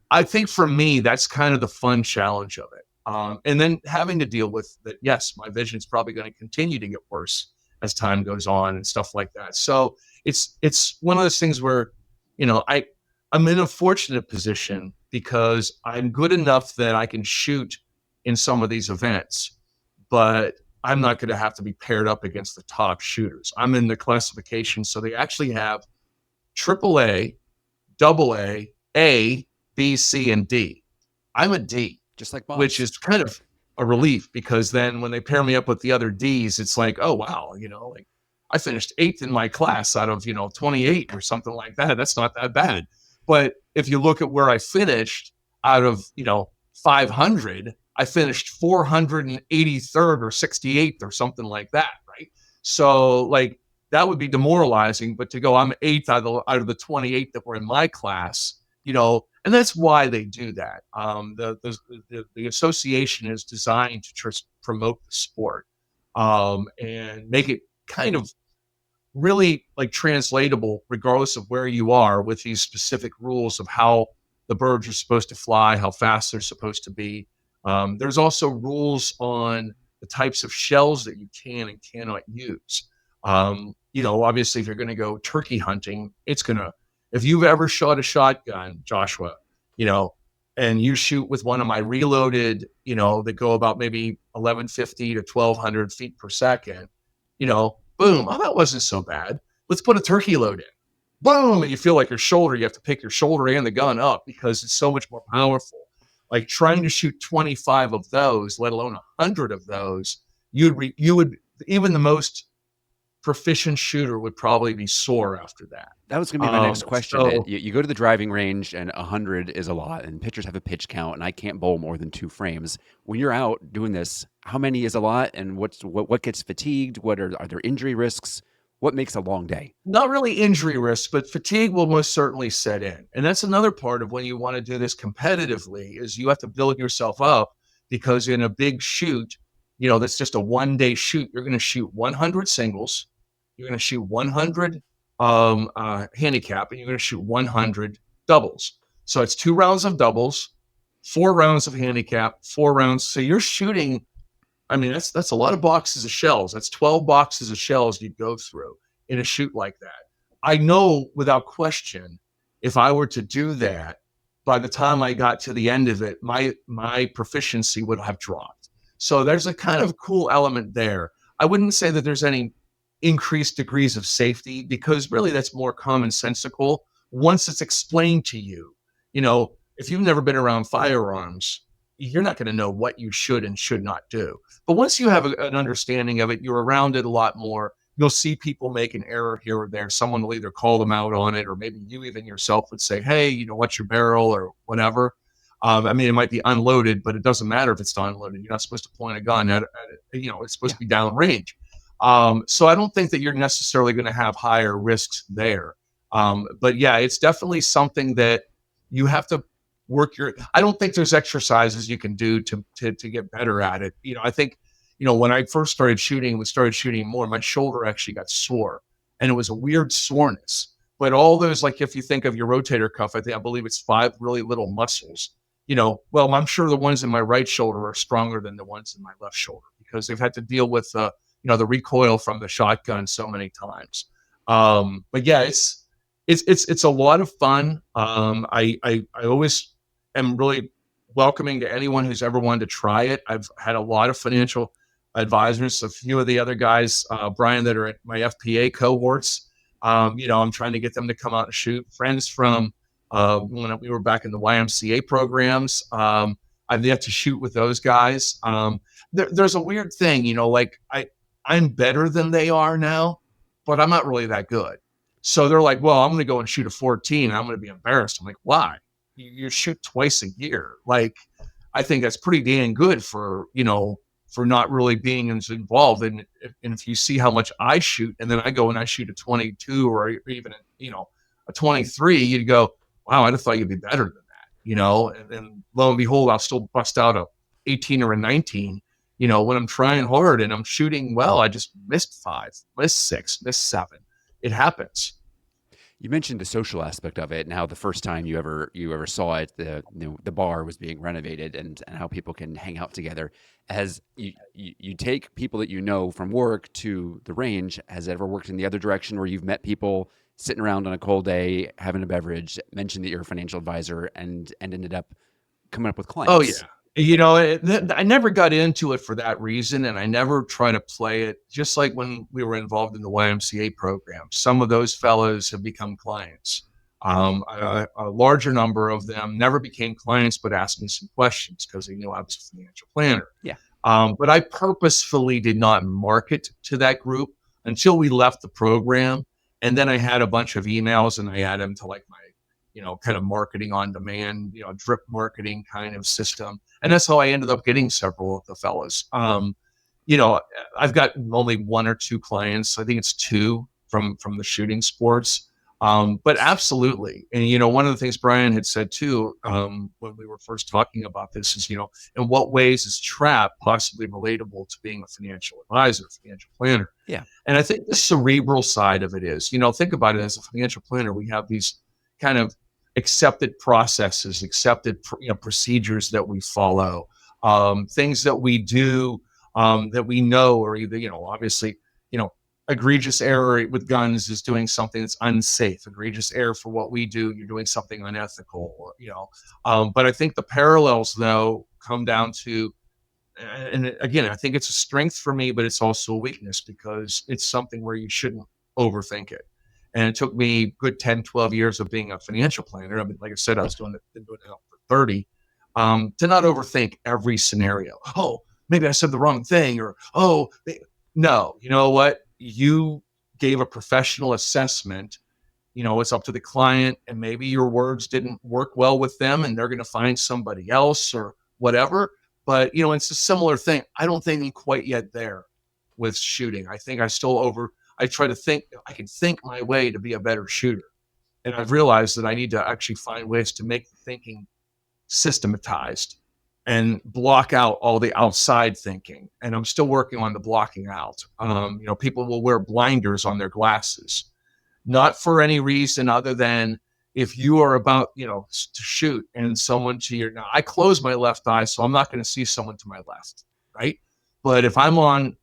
I think for me, that's kind of the fun challenge of it. And then having to deal with that, yes, my vision is probably going to continue to get worse as time goes on and stuff like that. So it's one of those things where, I'm in a fortunate position because I'm good enough that I can shoot in some of these events, but I'm not going to have to be paired up against the top shooters. I'm in the classification, so they actually have AAA, AA, B, C, and D. I'm a D. Just like Bob. Which is kind of a relief, because then when they pair me up with the other Ds, it's like, oh, wow, like I finished 8th in my class out of, 28 or something like that. That's not that bad. But if you look at where I finished out of, 500, I finished 483rd or 68th or something like that, right? So, like, that would be demoralizing. But to go, I'm 8th out of the 28 that were in my class, and that's why they do that. The association is designed to just promote the sport, and make it kind of really like translatable, regardless of where you are, with these specific rules of how the birds are supposed to fly, how fast they're supposed to be. There's also rules on the types of shells that you can and cannot use. Obviously, if you're going to go turkey hunting, if you've ever shot a shotgun, Joshua, and you shoot with one of my reloaded, that go about maybe 1150 to 1200 feet per second, boom, oh, that wasn't so bad. Let's put a turkey load in. Boom, and you feel like you have to pick your shoulder and the gun up because it's so much more powerful. Like trying to shoot 25 of those, let alone 100 of those, you would even the most proficient shooter would probably be sore after that. That was going to be my next question. So You go to the driving range and 100 is a lot, and pitchers have a pitch count, and I can't bowl more than 2 frames. When you're out doing this, how many is a lot, and what gets fatigued? What are there injury risks? What makes a long day? not really injury risk, but fatigue will most certainly set in. And that's another part of when you want to do this competitively is you have to build yourself up because in a big shoot, that's just a 1 day shoot. You're going to shoot 100 singles. You're going to shoot 100 handicap and you're going to shoot 100 doubles. So it's 2 rounds of doubles, 4 rounds of handicap, 4 rounds. So you're shooting, I mean, that's a lot of boxes of shells. That's 12 boxes of shells you'd go through in a shoot like that. I know without question, if I were to do that, by the time I got to the end of it, my proficiency would have dropped. So there's a kind of cool element there. I wouldn't say that there's any increased degrees of safety because really that's more commonsensical once it's explained to you. If you've never been around firearms, you're not going to know what you should and should not do. But once you have an understanding of it, you're around it a lot more. You'll see people make an error here or there. Someone will either call them out on it, or maybe you even yourself would say, hey, what's your barrel or whatever. I mean, it might be unloaded, but it doesn't matter if it's not unloaded. You're not supposed to point a gun at it. It's supposed to be downrange. So I don't think that you're necessarily going to have higher risks there. But yeah, it's definitely something that you have to I don't think there's exercises you can do to get better at it. I think, when I first started shooting, we started shooting more, my shoulder actually got sore and it was a weird soreness. But all those, like if you think of your rotator cuff, I believe it's 5 really little muscles. Well, I'm sure the ones in my right shoulder are stronger than the ones in my left shoulder because they've had to deal with the recoil from the shotgun so many times. But yeah, it's a lot of fun. I always am really welcoming to anyone who's ever wanted to try it. I've had a lot of financial advisors, a few of the other guys, Brian, that are at my FPA cohorts. I'm trying to get them to come out and shoot. Friends from when we were back in the YMCA programs, I've yet to shoot with those guys. There's a weird thing, like I'm better than they are now, but I'm not really that good. So they're like, well, I'm going to go and shoot a 14. I'm going to be embarrassed. I'm like, why? You shoot twice a year. Like, I think that's pretty dang good for not really being as involved. And if you see how much I shoot, and then I go and I shoot a 22 or even, a 23, you'd go, wow, I'd have thought you'd be better than that, and then lo and behold, I'll still bust out a 18 or a 19, when I'm trying hard and I'm shooting well. I just missed 5, missed 6, missed 7. It happens. You mentioned the social aspect of it and how the first time you ever saw it, the bar was being renovated and how people can hang out together. As you take people that from work to the range, has it ever worked in the other direction where you've met people sitting around on a cold day, having a beverage, mentioned that you're a financial advisor and ended up coming up with clients? Oh yeah. I never got into it for that reason, and I never try to play it. Just like when we were involved in the YMCA program, some of those fellows have become clients. A larger number of them never became clients, but asked me some questions because they knew I was a financial planner. Yeah. But I purposefully did not market to that group until we left the program, and then I had a bunch of emails, and I added them to like my kind of marketing on demand, drip marketing kind of system. And that's how I ended up getting several of the fellows. I've got only 1 or 2 clients. I think it's 2 from the shooting sports. But absolutely. And, one of the things Brian had said too, when we were first talking about this is, in what ways is trap possibly relatable to being a financial advisor, financial planner? Yeah. And I think the cerebral side of it is, think about it as a financial planner, we have these kind of accepted processes, accepted procedures that we follow, things that we do that we know are either, obviously, egregious error with guns is doing something that's unsafe. Egregious error for what we do, you're doing something unethical, But I think the parallels, though, come down to, and again, I think it's a strength for me, but it's also a weakness because it's something where you shouldn't overthink it. And it took me a good 10, 12 years of being a financial planner. I mean, like I said, been doing it for 30, to not overthink every scenario. Oh, maybe I said the wrong thing, or, no, you know what? You gave a professional assessment, it's up to the client, and maybe your words didn't work well with them and they're going to find somebody else or whatever. But, it's a similar thing. I don't think I'm quite yet there with shooting. I think I try to think, I can think my way to be a better shooter. And I've realized that I need to actually find ways to make the thinking systematized and block out all the outside thinking. And I'm still working on the blocking out. People will wear blinders on their glasses, not for any reason other than if you are about, to shoot and someone to your, now I close my left eye, so I'm not going to see someone to my left, right? But if I'm on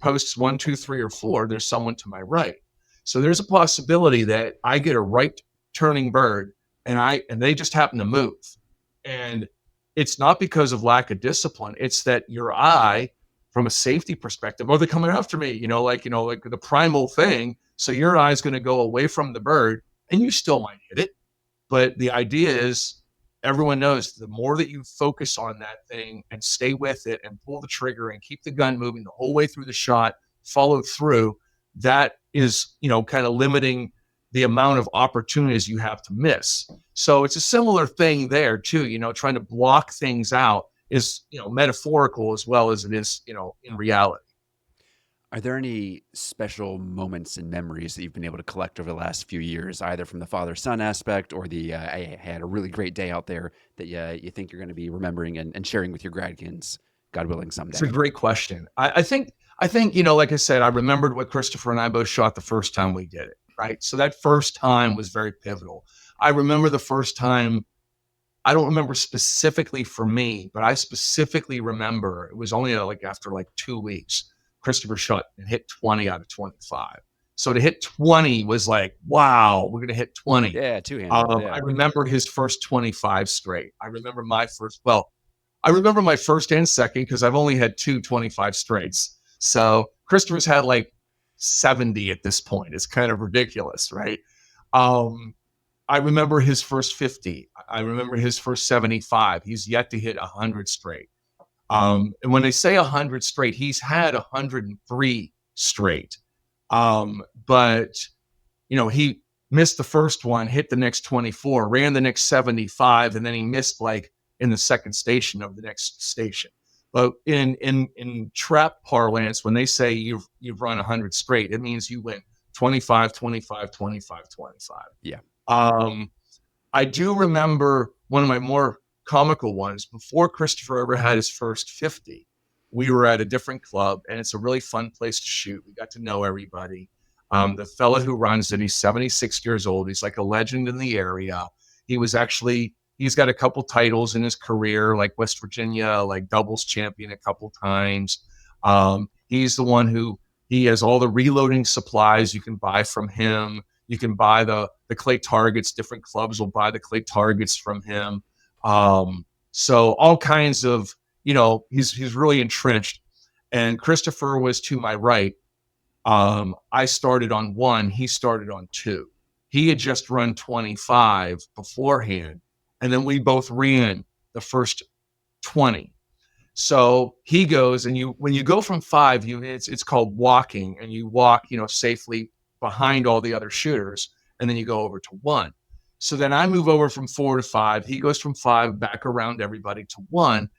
posts 1, 2, 3, or 4, there's someone to my right. So there's a possibility that I get a right turning bird and they just happen to move. And it's not because of lack of discipline. It's that your eye, from a safety perspective, they're coming after me, like the primal thing. So your eye is going to go away from the bird and you still might hit it. But the idea is everyone knows the more that you focus on that thing and stay with it and pull the trigger and keep the gun moving the whole way through the shot, follow through, that is, kind of limiting the amount of opportunities you have to miss. So it's a similar thing there too, trying to block things out is, metaphorical as well as it is, in reality. Are there any special moments and memories that you've been able to collect over the last few years, either from the father-son aspect or the I had a really great day out there that you think you're going to be remembering and sharing with your grandkids, God willing, someday? It's a great question. I think, like I said, I remembered what Christopher and I both shot the first time we did it, right? So that first time was very pivotal. I remember the first time, I don't remember specifically for me, but I specifically remember it was only after 2 weeks, Christopher shot and hit 20 out of 25. So to hit 20 was like, wow, we're going to hit 20. Yeah, two-handed. I remember his first 25 straight. I remember my first and second because I've only had 2 25 straights. So Christopher's had 70 at this point. It's kind of ridiculous, right? I remember his first 50. I remember his first 75. He's yet to hit 100 straight. And when they say 100 straight, he's had 103 straight. But, he missed the first one, hit the next 24, ran the next 75, and then he missed in the second station of the next station. But in trap parlance, when they say you've run 100 straight, it means you went 25, 25, 25, 25. Yeah. I do remember one of my more comical ones before Christopher ever had his first 50. We were at a different club and it's a really fun place to shoot. We got to know everybody. The fella who runs it, he's 76 years old. He's like a legend in the area. He's got a couple titles in his career, like West Virginia, doubles champion a couple times. He's the one he has all the reloading supplies you can buy from him. You can buy the clay targets. Different clubs will buy the clay targets from him. So all kinds of, he's really entrenched. And Christopher was to my right. I started on 1. He started on 2. He had just run 25 beforehand. And then we both ran the first 20. So he goes, and when you go from 5, it's called walking, and you walk, safely behind all the other shooters, and then you go over to 1. So then I move over from 4 to 5. He goes from 5 back around everybody to 1,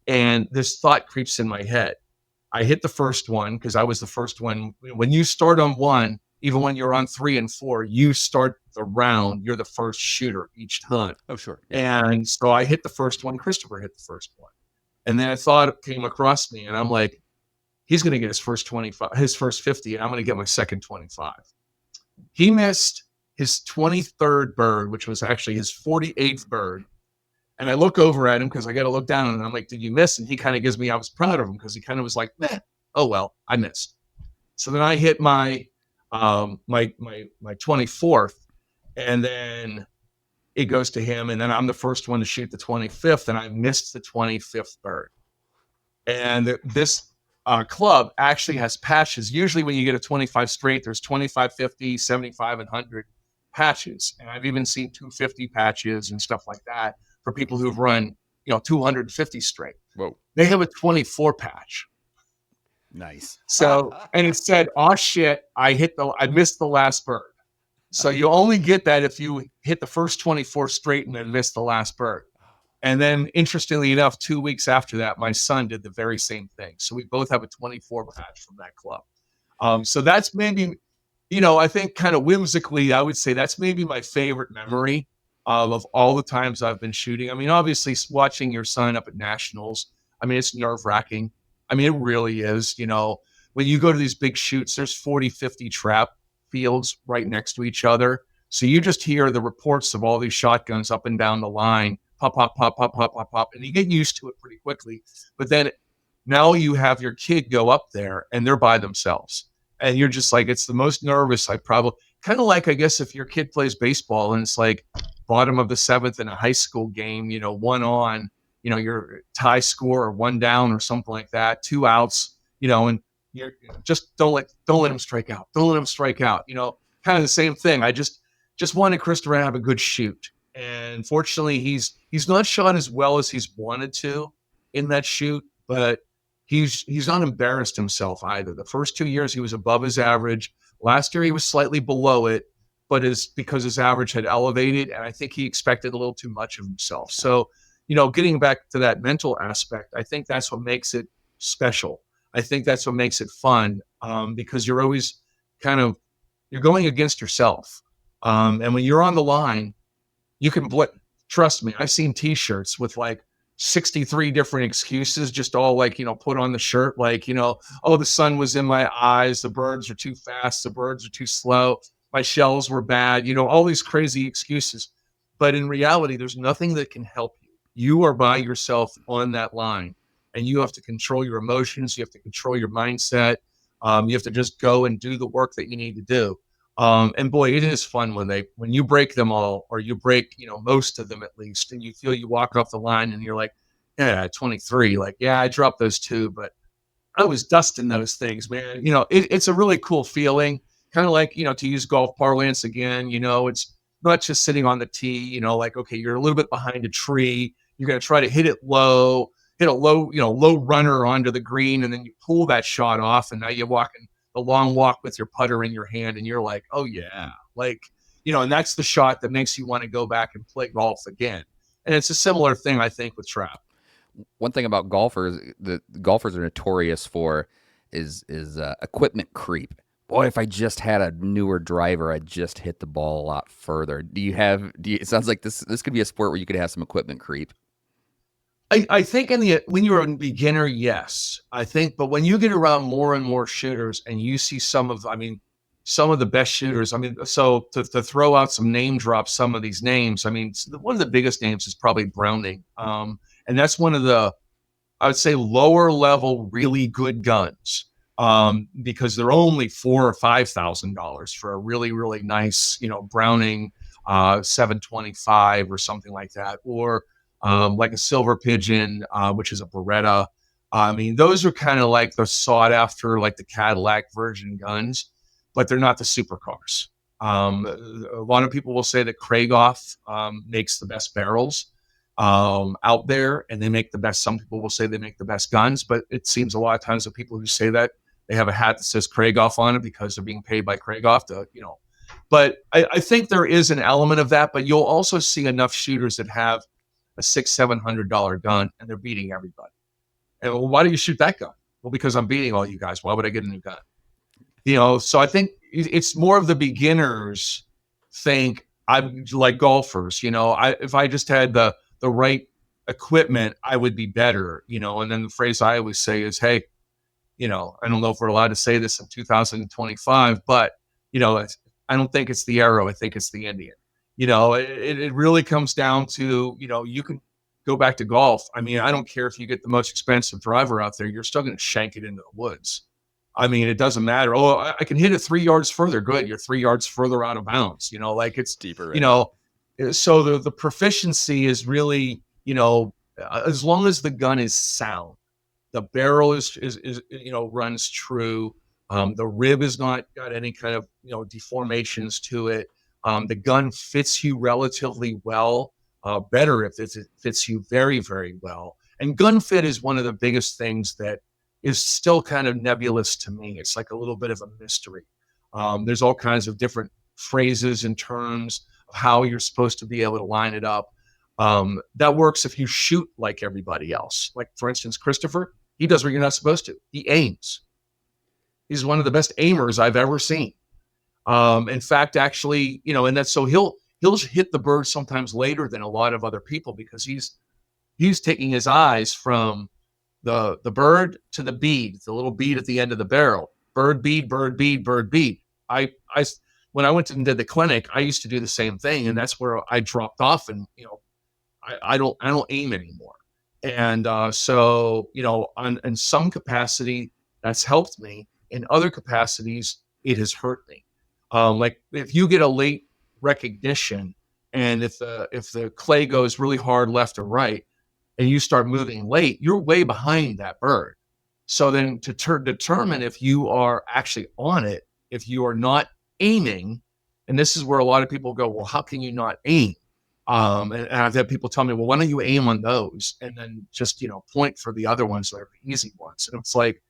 and this thought creeps in my head. I hit the first one because I was the first one. When you start on 1, even when you're on 3 and 4, you start the round. You're the first shooter each time. Oh, sure. Yeah. And so I hit the first one. Christopher hit the first one. And then a thought came across me, and I'm like, he's going to get his first 25, his first 50, and I'm going to get my second 25. He missed his 23rd bird, which was actually his 48th bird. And I look over at him because I got to look down, and I'm like, did you miss? And he kind of gives me, I was proud of him because he kind of was like, meh, oh, well, I missed. So then I hit my 24th, and then it goes to him, and then I'm the first one to shoot the 25th, and I missed the 25th bird. And this club actually has patches. Usually when you get a 25 straight, there's 25, 50, 75, and 100 patches. And I've even seen 250 patches and stuff like that for people who've run, 250 straight. Whoa. They have a 24 patch. Nice. So, and it said, "Oh shit, I missed the last bird." So you only get that if you hit the first 24 straight and then miss the last bird. And then, interestingly enough, 2 weeks after that, my son did the very same thing. So we both have a 24 badge from that club. So that's maybe, I think kind of whimsically, I would say that's maybe my favorite memory of all the times I've been shooting. I mean, obviously, watching your son up at nationals, I mean, it's nerve wracking. I mean, it really is. When you go to these big shoots, there's 40, 50 trap fields right next to each other. So you just hear the reports of all these shotguns up and down the line, pop, pop, pop, pop, pop, pop, pop, and you get used to it pretty quickly. But then now you have your kid go up there and they're by themselves. And you're just like, it's the most nervous I probably, kind of like, I guess, if your kid plays baseball and it's like bottom of the seventh in a high school game, one on, your tie score or one down or something like that, 2 outs, and you're just don't let him strike out. Don't let him strike out. Kind of the same thing. I just wanted Christopher to have a good shoot. And fortunately, he's not shot as well as he's wanted to in that shoot, but he's not embarrassed himself either. The first 2 years he was above his average. Last year he was slightly below it, but is because his average had elevated, and I think he expected a little too much of himself. So, getting back to that mental aspect, I think that's what makes it special. I think that's what makes it fun, because you're always you're going against yourself. And when you're on the line, you can trust me. I've seen T-shirts with like 63 different excuses, just all like, put on the shirt, like, oh, the sun was in my eyes, the birds are too fast, the birds are too slow, my shells were bad, all these crazy excuses. But in reality, there's nothing that can help you. You are by yourself on that line, and you have to control your emotions. You have to control your mindset. You have to just go and do the work that you need to do. And boy, it is fun when you break them all, or you break, most of them at least, and you feel you walk off the line and you're like, yeah, 23, like, yeah, I dropped those two, but I was dusting those things, man. It's a really cool feeling. Kind of like, to use golf parlance again, it's not just sitting on the tee, like, okay, you're a little bit behind a tree. You're going to try to hit a low, low runner onto the green, and then you pull that shot off, and now you're walking the long walk with your putter in your hand, and you're like, oh yeah, like, and that's the shot that makes you want to go back and play golf again. And it's a similar thing, I think, with trap. One thing about golfers, the golfers are notorious for is equipment creep. Boy, if I just had a newer driver, I'd just hit the ball a lot further. It sounds like this could be a sport where you could have some equipment creep. I think when you're a beginner, yes, I think, but when you get around more and more shooters and you see some of the best shooters, so to throw out some name drops, some of these names, one of the biggest names is probably Browning. And that's one of the, I would say, lower level, really good guns, because they're only $4,000 or $5,000 for a really, really nice, Browning 725 or something like that, or like a Silver Pigeon, which is a Beretta. Those are kind of like the sought after, like the Cadillac version guns, but they're not the supercars. A lot of people will say that Krieghoff makes the best barrels out there, and they make the best. Some people will say they make the best guns, but it seems a lot of times the people who say that, they have a hat that says Krieghoff on it because they're being paid by Krieghoff to, But I think there is an element of that, but you'll also see enough shooters that have a $600-700 gun and they're beating everybody. And well, why do you shoot that gun? Well, because I'm beating all you guys. Why would I get a new gun? So I think it's more of the beginners think I'm like golfers. If I just had the right equipment, I would be better. And then the phrase I always say is, hey, I don't know if we're allowed to say this in 2025, but I don't think it's the arrow. I think it's the Indian. It really comes down to, you can go back to golf. I don't care if you get the most expensive driver out there, you're still going to shank it into the woods. It doesn't matter. Oh, I can hit it 3 yards further. Good. You're 3 yards further out of bounds, like it's deeper. So the proficiency is really, as long as the gun is sound, the barrel is runs true. The rib has not got any kind of, deformations to it. The gun fits you relatively well, better if it fits you very, very well. And gun fit is one of the biggest things that is still kind of nebulous to me. It's like a little bit of a mystery. There's all kinds of different phrases and terms of how you're supposed to be able to line it up. That works if you shoot like everybody else. Like, for instance, Christopher, he does what you're not supposed to. He aims. He's one of the best aimers I've ever seen. In fact, actually, and that's so he'll hit the bird sometimes later than a lot of other people because he's taking his eyes from the bird to the bead, the little bead at the end of the barrel. Bird bead, bird bead, bird bead. I when I went and did the clinic, I used to do the same thing, and that's where I dropped off, and I don't aim anymore. And so in some capacity that's helped me. In other capacities, it has hurt me. Like if you get a late recognition, and if the clay goes really hard left or right, and you start moving late, you're way behind that bird. So then to determine if you are actually on it, if you are not aiming, and this is where a lot of people go, well, how can you not aim? And I've had people tell me, well, why don't you aim on those and then just, point for the other ones that are the easy ones? And it's like,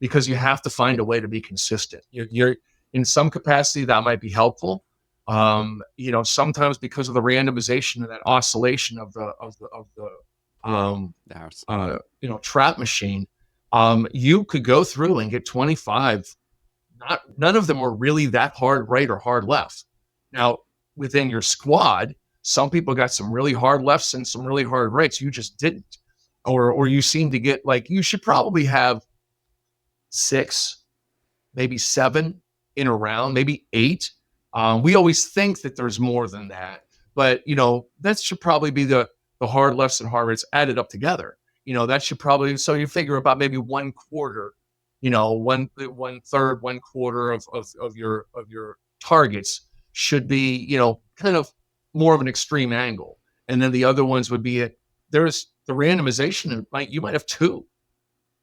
because you have to find a way to be consistent. You're in some capacity that might be helpful. Sometimes because of the randomization of that oscillation of the trap machine, you could go through and get 25. None of them were really that hard right or hard left. Now, within your squad, some people got some really hard lefts and some really hard rights. You just didn't, or you seem to get like you should probably have 6, maybe 7 in a round, maybe 8. We always think that there's more than that, but that should probably be the hard lefts and hard rights added up together. That should probably, so you figure about maybe 1/4, one third, 1/4 of your targets should be, kind of more of an extreme angle. And then the other ones would be there's the randomization. You might have 2,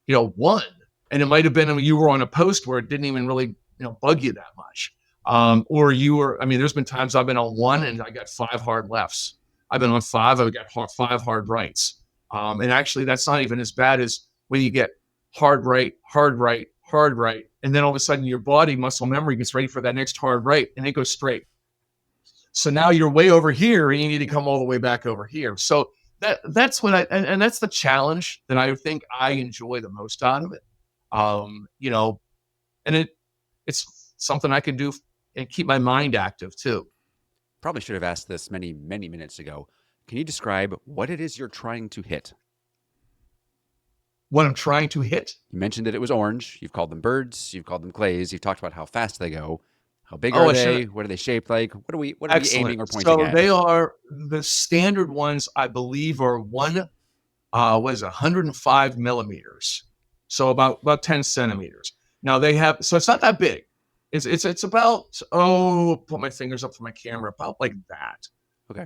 1, and it might have been you were on a post where it didn't even really, bug you that much. Or you were, there's been times I've been on 1 and I got 5 hard lefts. I've been on 5, I've got 5 hard rights. And actually that's not even as bad as when you get hard right, hard right, hard right. And then all of a sudden your body muscle memory gets ready for that next hard right and it goes straight. So now you're way over here and you need to come all the way back over here. So that's what and that's the challenge that I think I enjoy the most out of it. And it's something I can do and keep my mind active too. Probably should have asked this many, many minutes ago. Can you describe what it is you're trying to hit? What I'm trying to hit? You mentioned that it was orange. You've called them birds. You've called them clays. You've talked about how fast they go. How big are they? What are they shaped like? What are we aiming or pointing at? So they are the standard ones, I believe, are 105 millimeters. So about 10 centimeters. Now they have, so it's not that big. It's about, put my fingers up for my camera, about like that. Okay.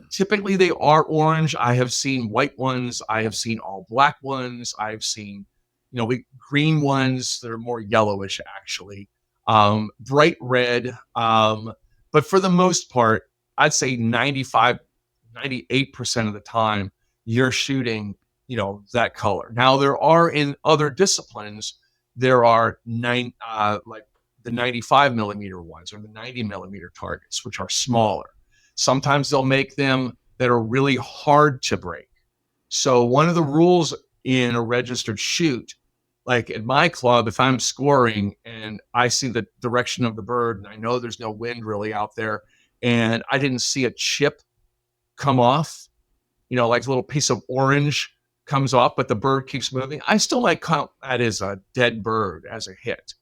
Typically they are orange. I have seen white ones. I have seen all black ones. I've seen, green ones that are more yellowish actually. Bright red. But for the most part, I'd say 98% of the time you're shooting, that color. Now there are in other disciplines, there are like the 95 millimeter ones or the 90 millimeter targets, which are smaller. Sometimes they'll make them that are really hard to break. So one of the rules in a registered shoot, like at my club, if I'm scoring and I see the direction of the bird and I know there's no wind really out there and I didn't see a chip come off, like a little piece of orange comes off, but the bird keeps moving, I still might count that as a dead bird, as a hit,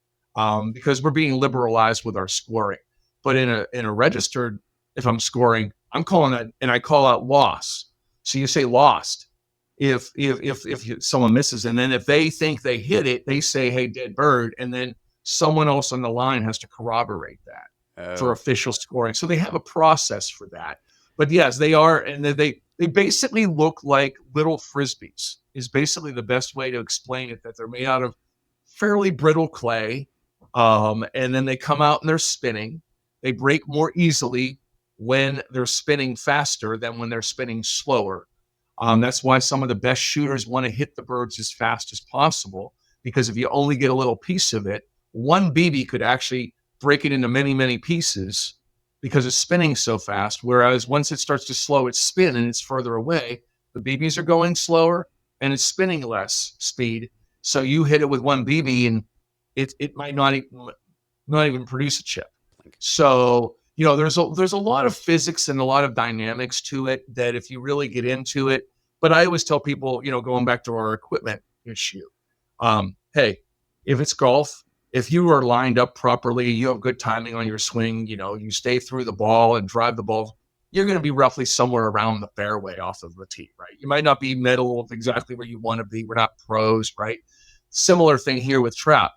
because we're being liberalized with our scoring. But in a registered, if I'm scoring, I'm calling that, and I call out loss. So you say lost if someone misses, and then if they think they hit it, they say, hey, dead bird, and then someone else on the line has to corroborate that for official scoring. So they have a process for that. But yes, they are, and they basically look like little frisbees is basically the best way to explain it, that they're made out of fairly brittle clay. And then they come out and they're spinning. They break more easily when they're spinning faster than when they're spinning slower. That's why some of the best shooters want to hit the birds as fast as possible, because if you only get a little piece of it, one BB could actually break it into many, many pieces because it's spinning so fast. Whereas once it starts to slow its spin and it's further away, the BBs are going slower and it's spinning less speed. So you hit it with one BB and it might not even produce a chip. So, there's a lot of physics and a lot of dynamics to it that if you really get into it, but I always tell people, going back to our equipment issue, hey, if it's golf, if you are lined up properly, you have good timing on your swing, you stay through the ball and drive the ball, you're going to be roughly somewhere around the fairway off of the tee, right? You might not be middle exactly where you want to be. We're not pros, right? Similar thing here with trap.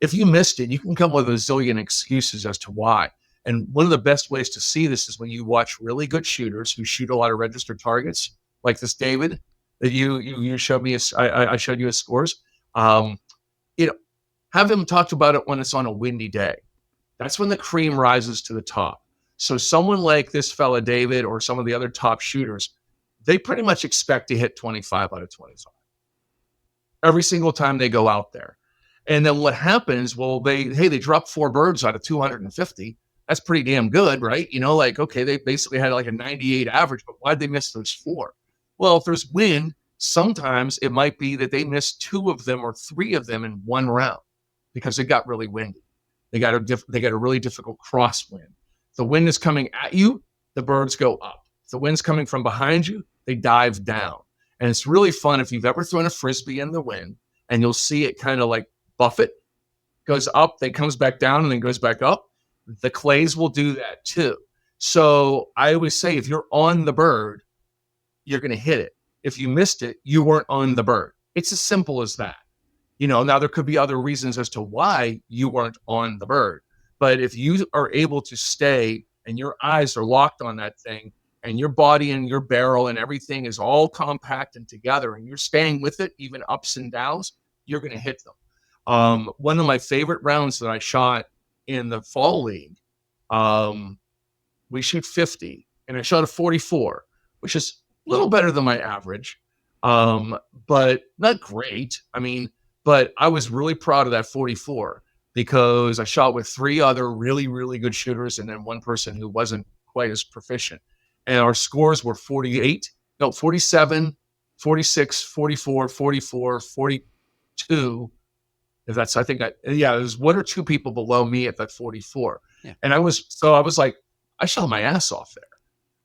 If you missed it, you can come with a zillion excuses as to why. And one of the best ways to see this is when you watch really good shooters who shoot a lot of registered targets, like this David that you showed me. I showed you his scores. Um, have him talk about it when it's on a windy day. That's when the cream rises to the top. So someone like this fella David or some of the other top shooters, they pretty much expect to hit 25 out of 25 every single time they go out there. And then what happens? Well, they dropped 4 birds out of 250. That's pretty damn good, right? Okay, they basically had like a 98 average, but why'd they miss those 4? Well, if there's wind, sometimes it might be that they missed 2 of them or 3 of them in one round because it got really windy. They got a really difficult crosswind. If the wind is coming at you, the birds go up. If the wind's coming from behind you, they dive down. And it's really fun if you've ever thrown a Frisbee in the wind and you'll see it kind of like buffet, goes up, then comes back down and then goes back up. The clays will do that too. So I always say, if you're on the bird, you're going to hit it. If you missed it, you weren't on the bird. It's as simple as that. Now there could be other reasons as to why you weren't on the bird. But if you are able to stay and your eyes are locked on that thing and your body and your barrel and everything is all compact and together and you're staying with it, even ups and downs, you're going to hit them. One of my favorite rounds that I shot in the fall league, we shoot 50 and I shot a 44, which is a little better than my average, but not great. But I was really proud of that 44 because I shot with 3 other really, really good shooters and then one person who wasn't quite as proficient. And our scores were 47, 46, 44, 44, 42. There's 1 or 2 people below me at that 44. Yeah. And I was like, I shot my ass off there,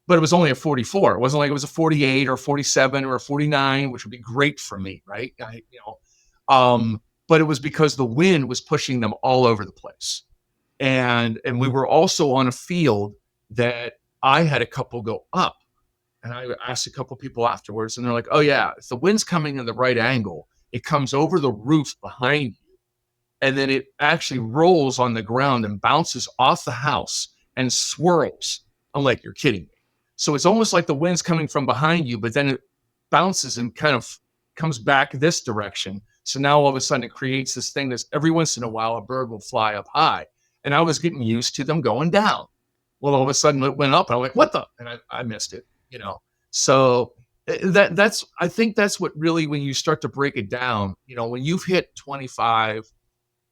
but it was only a 44. It wasn't like it was a 48 or 47 or a 49, which would be great for me. Right. But it was because the wind was pushing them all over the place. And we were also on a field that I had a couple go up. And I asked a couple people afterwards and they're like, oh yeah, if the wind's coming in the right angle, it comes over the roof behind you. And then it actually rolls on the ground and bounces off the house and swirls. I'm like, you're kidding me. So it's almost like the wind's coming from behind you, but then it bounces and kind of comes back this direction. So now all of a sudden it creates this thing that's every once in a while a bird will fly up high. And I was getting used to them going down. Well, all of a sudden it went up and I'm like, what the? And I missed it, So I think that's what really, when you start to break it down, when you've hit 25,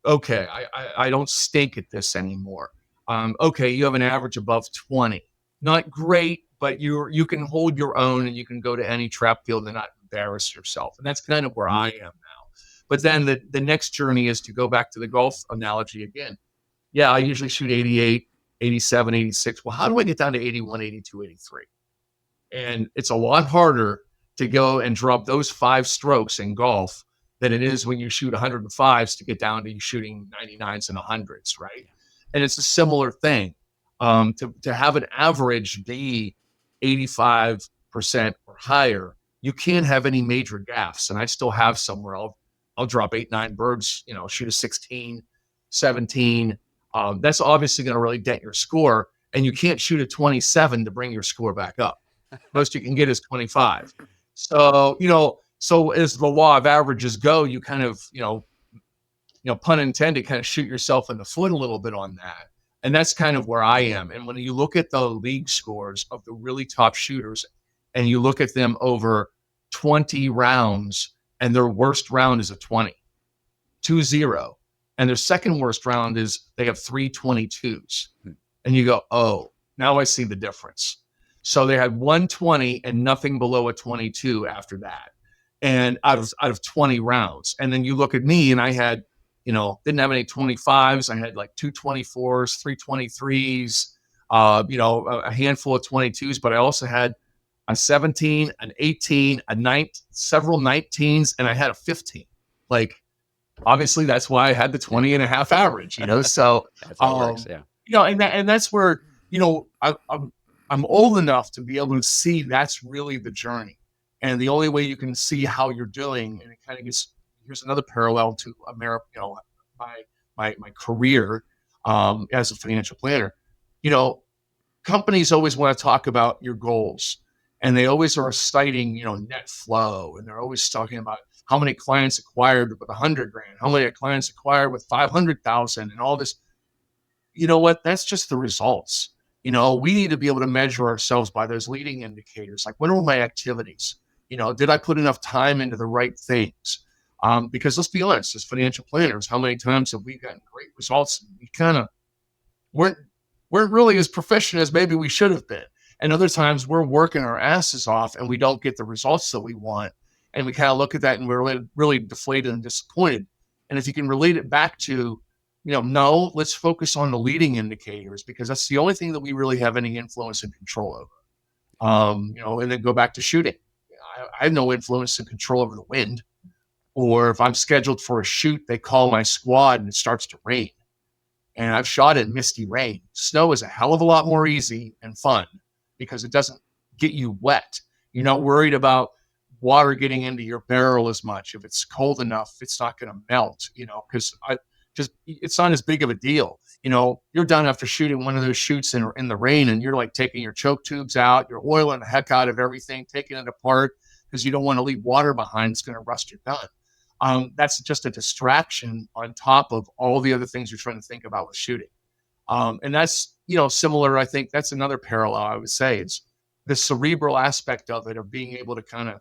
okay, I don't stink at this anymore. Okay, you have an average above 20. Not great, but you can hold your own and you can go to any trap field and not embarrass yourself. And that's kind of where I am now. But then the next journey is to go back to the golf analogy again. Yeah, I usually shoot 88, 87, 86. Well, how do I get down to 81, 82, 83? And it's a lot harder to go and drop those 5 strokes in golf than it is when you shoot 105s to get down to shooting 99s and 100s, right? And it's a similar thing. To have an average be 85% or higher, you can't have any major gaffes. And I still have some where I'll drop 8, 9 birds, shoot a 16, 17. That's obviously going to really dent your score. And you can't shoot a 27 to bring your score back up. Most you can get is 25. So, so as the law of averages go, you kind of, pun intended, kind of shoot yourself in the foot a little bit on that. And that's kind of where I am. And when you look at the league scores of the really top shooters and you look at them over 20 rounds and their worst round is a 20, 2-0. And their second worst round is they have 3 22s. Hmm. And you go, oh, now I see the difference. So they had 120 and nothing below a 22 after that. And out of 20 rounds. And then you look at me and I had, didn't have any 25s. I had like 2 24s, 3 23s, a handful of 22s, but I also had a 17, an 18, several 19s, and I had a 15. Like, obviously that's why I had the 20 and a half average, So, That's how it works. Yeah. and that's where, I'm old enough to be able to see that's really the journey. And the only way you can see how you're doing, and it kind of gets, here's another parallel to America, my career as a financial planner. Companies always want to talk about your goals, and they always are citing, net flow, and they're always talking about how many clients acquired with 100 grand, how many clients acquired with 500,000, and all this. You know what? That's just the results. We need to be able to measure ourselves by those leading indicators. Like, what are my activities? Did I put enough time into the right things? Because let's be honest, as financial planners, how many times have we gotten great results? We kind of weren't really as proficient as maybe we should have been. And other times we're working our asses off and we don't get the results that we want. And we kind of look at that and we're really, really deflated and disappointed. And if you can relate it back to, no, let's focus on the leading indicators, because that's the only thing that we really have any influence and control over. And then go back to shooting. I have no influence and control over the wind. Or if I'm scheduled for a shoot, they call my squad and it starts to rain. And I've shot in misty rain. Snow is a hell of a lot more easy and fun because it doesn't get you wet. You're not worried about water getting into your barrel as much. If it's cold enough, it's not going to melt, because it's not as big of a deal. You're done after shooting one of those shoots in the rain, and you're like taking your choke tubes out, you're oiling the heck out of everything, taking it apart because you don't want to leave water behind. It's going to rust your gun. That's just a distraction on top of all the other things you're trying to think about with shooting. And that's, similar. I think that's another parallel I would say. It's the cerebral aspect of it, of being able to kind of,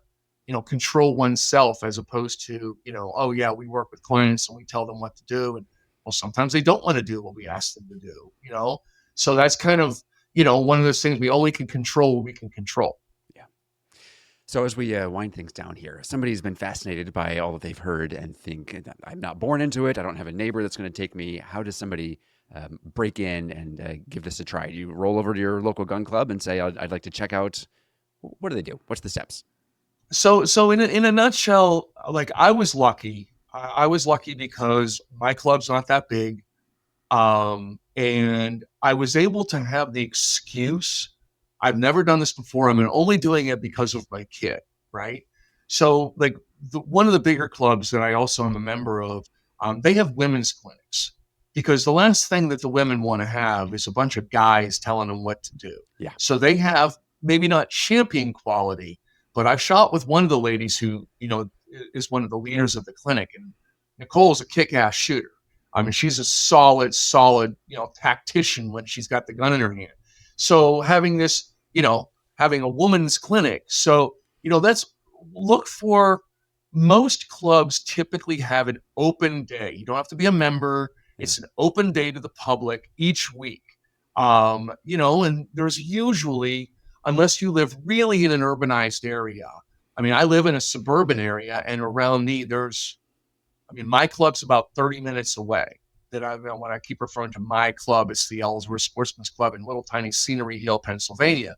control oneself, as opposed to, oh yeah, we work with clients and we tell them what to do. And well, sometimes they don't want to do what we ask them to do, So that's kind of, one of those things we only can control what we can control. Yeah. So as we wind things down here, somebody's been fascinated by all that they've heard and think, I'm not born into it. I don't have a neighbor that's going to take me. How does somebody break in and give this a try? Do you roll over to your local gun club and say, I'd like to check out? What do they do? What's the steps? So in a nutshell, like, I was lucky. I was lucky because my club's not that big. And I was able to have the excuse. I've never done this before. I'm only doing it because of my kid, right? So, like, one of the bigger clubs that I also am a member of, they have women's clinics, because the last thing that the women want to have is a bunch of guys telling them what to do. Yeah. So they have maybe not champion quality, but I've shot with one of the ladies who, is one of the leaders of the clinic, and Nicole's a kick-ass shooter. I mean, she's a solid, tactician when she's got the gun in her hand. So having this, having a woman's clinic. So, that's, look for, most clubs typically have an open day. You don't have to be a member. It's an open day to the public each week. And there's usually, unless you live really in an urbanized area. I mean, I live in a suburban area, and around me, my club's about 30 minutes away. When I keep referring to my club, it's the Ellsworth Sportsman's Club in little tiny Scenery Hill, Pennsylvania.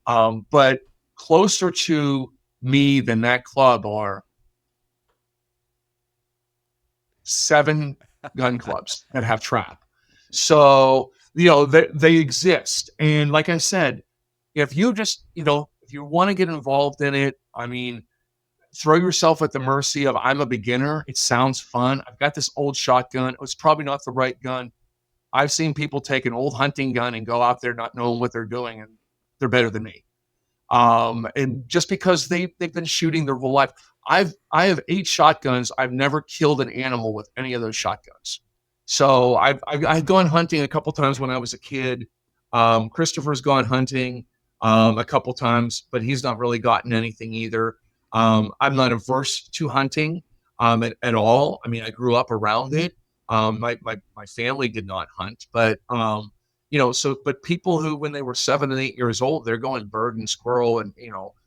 But closer to me than that club are 7 gun clubs that have trap. So, they exist. And like I said, if you just, if you want to get involved in it, throw yourself at the mercy of, I'm a beginner. It sounds fun. I've got this old shotgun. It's probably not the right gun. I've seen people take an old hunting gun and go out there not knowing what they're doing, and they're better than me. And just because they've been shooting their whole life, I have 8 shotguns. I've never killed an animal with any of those shotguns. So I've gone hunting a couple times when I was a kid. Christopher's gone hunting a couple times, but he's not really gotten anything either. I'm not averse to hunting. at all. I mean, I grew up around it. My family did not hunt, but but people who, when they were 7 and 8 years old, they're going bird and squirrel and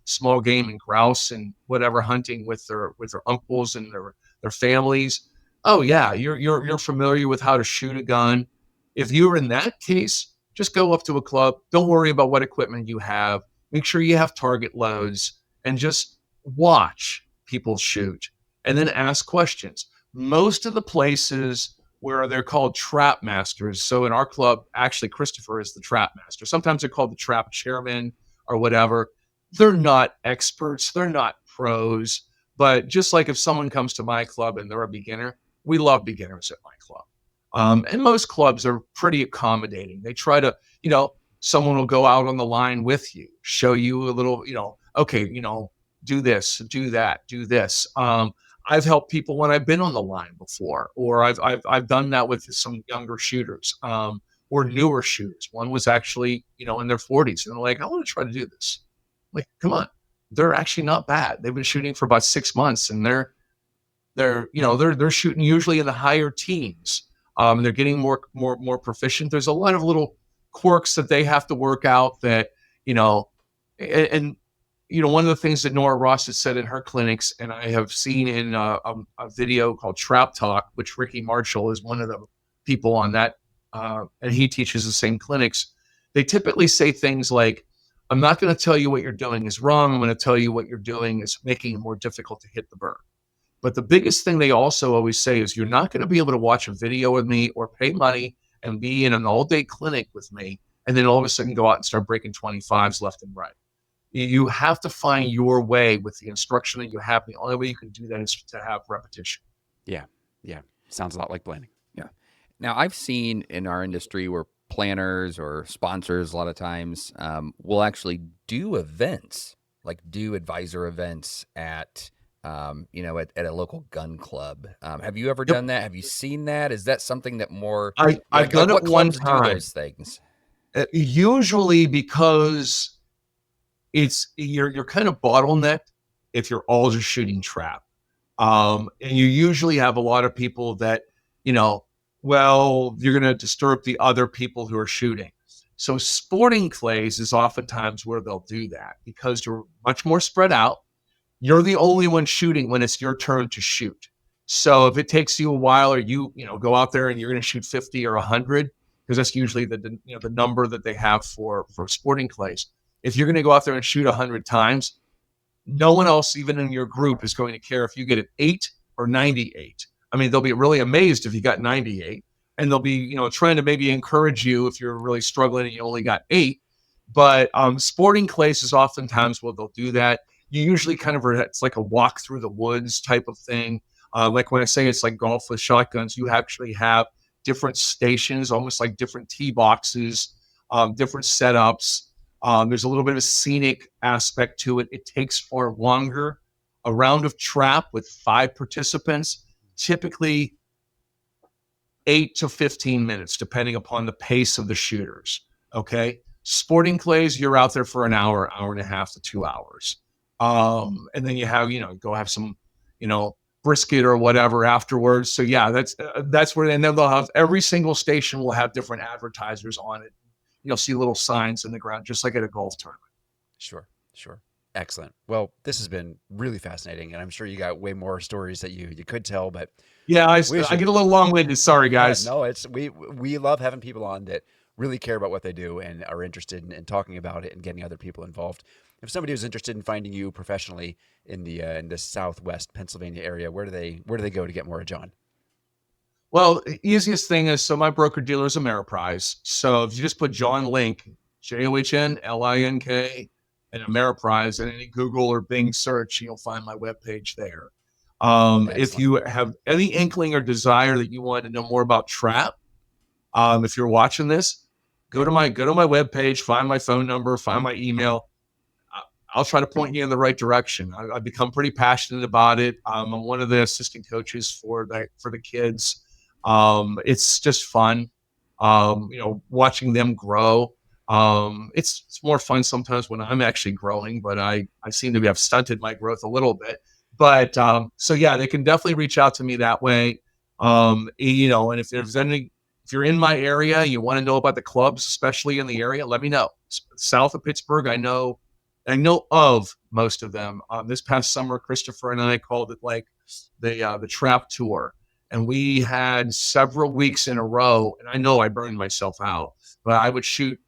small game and grouse and whatever hunting with their uncles and their families. Oh yeah, you're familiar with how to shoot a gun. If you're in that case, just go up to a club. Don't worry about what equipment you have. Make sure you have target loads and just watch people shoot and then ask questions. Most of the places where they're called trap masters. So in our club, actually, Christopher is the trap master. Sometimes they're called the trap chairman or whatever. They're not experts, they're not pros. But just like if someone comes to my club and they're a beginner, we love beginners at my club. And most clubs are pretty accommodating. They try to, someone will go out on the line with you, show you a little, okay, do this, do that, do this. I've helped people when I've been on the line before, or I've done that with some younger shooters or newer shooters. One was actually, in their 40s, and they're like, I want to try to do this. Like, come on, they're actually not bad. They've been shooting for about 6 months, and they're shooting usually in the higher teens. They're getting more proficient. There's a lot of little quirks that they have to work out that, and one of the things that Nora Ross has said in her clinics, and I have seen in a video called Trap Talk, which Ricky Marshall is one of the people on that, and he teaches the same clinics. They typically say things like, I'm not going to tell you what you're doing is wrong. I'm going to tell you what you're doing is making it more difficult to hit the bird. But the biggest thing they also always say is, you're not going to be able to watch a video with me or pay money and be in an all-day clinic with me and then all of a sudden go out and start breaking 25s left and right. You have to find your way with the instruction that you have. The only way you can do that is to have repetition. Yeah. Yeah. Sounds a lot like planning. Yeah. Now, I've seen in our industry where planners or sponsors a lot of times will actually do events, like do advisor events at a local gun club. Have you ever done that? Have you seen that? Is that something that more I've done it what one clubs do time. those things? Usually because you're kind of bottlenecked if you're all just shooting trap. And you usually have a lot of people that, you're going to disturb the other people who are shooting. So sporting clays is oftentimes where they'll do that because you're much more spread out. You're the only one shooting when it's your turn to shoot. So if it takes you a while, or you go out there and you're going to shoot 50 or 100, because that's usually the number that they have for sporting clays. If you're going to go out there and shoot 100 times, no one else, even in your group, is going to care if you get an 8 or 98. I mean, they'll be really amazed if you got 98, and they'll be, trying to maybe encourage you if you're really struggling and you only got 8. But sporting clays is oftentimes where they'll do that. You usually it's like a walk through the woods type of thing. Like when I say it's like golf with shotguns, you actually have different stations, almost like different tee boxes, different setups. There's a little bit of a scenic aspect to it. It takes far longer. A round of trap with 5 participants, typically 8 to 15 minutes, depending upon the pace of the shooters. Okay. Sporting clays, you're out there for an hour, hour and a half to 2 hours. And then you have, go have some, brisket or whatever afterwards. So yeah, that's where, and then they'll have, every single station will have different advertisers on it. You'll see little signs in the ground, just like at a golf tournament. Sure. Excellent. Well, this has been really fascinating, and I'm sure you got way more stories that you could tell, but yeah, I get a little long-winded. Sorry, guys. Yeah, no, we love having people on that really care about what they do and are interested in talking about it and getting other people involved. If somebody was interested in finding you professionally in the Southwest Pennsylvania area, where do they go to get more of John? Well, the easiest thing is, so my broker dealer is Ameriprise. So if you just put John Link, JOHNLINK, and Ameriprise in any Google or Bing search, you'll find my webpage there. If you have any inkling or desire that you want to know more about trap, if you're watching this, go to my webpage, find my phone number, find my email. I'll try to point you in the right direction. I've become pretty passionate about it. I'm one of the assistant coaches for the kids. It's just fun, watching them grow. It's more fun sometimes when I'm actually growing, but I seem to have stunted my growth a little bit. But so yeah, they can definitely reach out to me that way. And if you're in my area, you want to know about the clubs, especially in the area, let me know. South of Pittsburgh, I know of most of them. This past summer, Christopher and I called it like the trap tour, and we had several weeks in a row. And I know I burned myself out, but I would shoot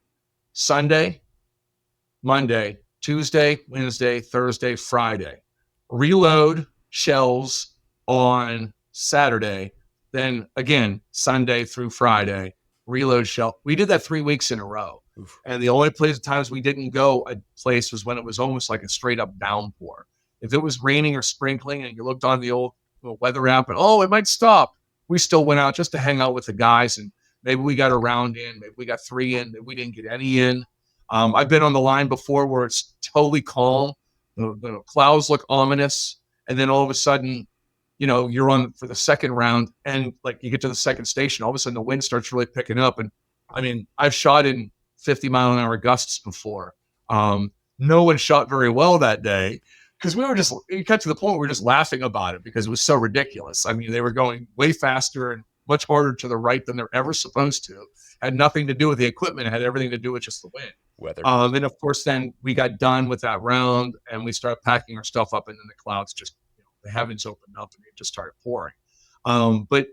Sunday, Monday, Tuesday, Wednesday, Thursday, Friday. Reload shells on Saturday. Then again, Sunday through Friday, reload shell. We did that 3 weeks in a row. Oof. And the only times we didn't go a place was when it was almost like a straight up downpour. If it was raining or sprinkling and you looked on the old weather app and, it might stop, we still went out just to hang out with the guys. And maybe we got a round in, maybe we got 3 in, maybe we didn't get any in. I've been on the line before where it's totally calm. The clouds look ominous. And then all of a sudden, you're on for the second round and like you get to the second station, all of a sudden the wind starts really picking up. And I mean, I've shot in 50-mile-an-hour gusts before. No one shot very well that day because it got to the point where we were just laughing about it because it was so ridiculous. I mean, they were going way faster and much harder to the right than they're ever supposed to. Had nothing to do with the equipment. It had everything to do with just the wind. Weather. And of course, then we got done with that round and we started packing our stuff up, and then the clouds just, the heavens opened up and it just started pouring. But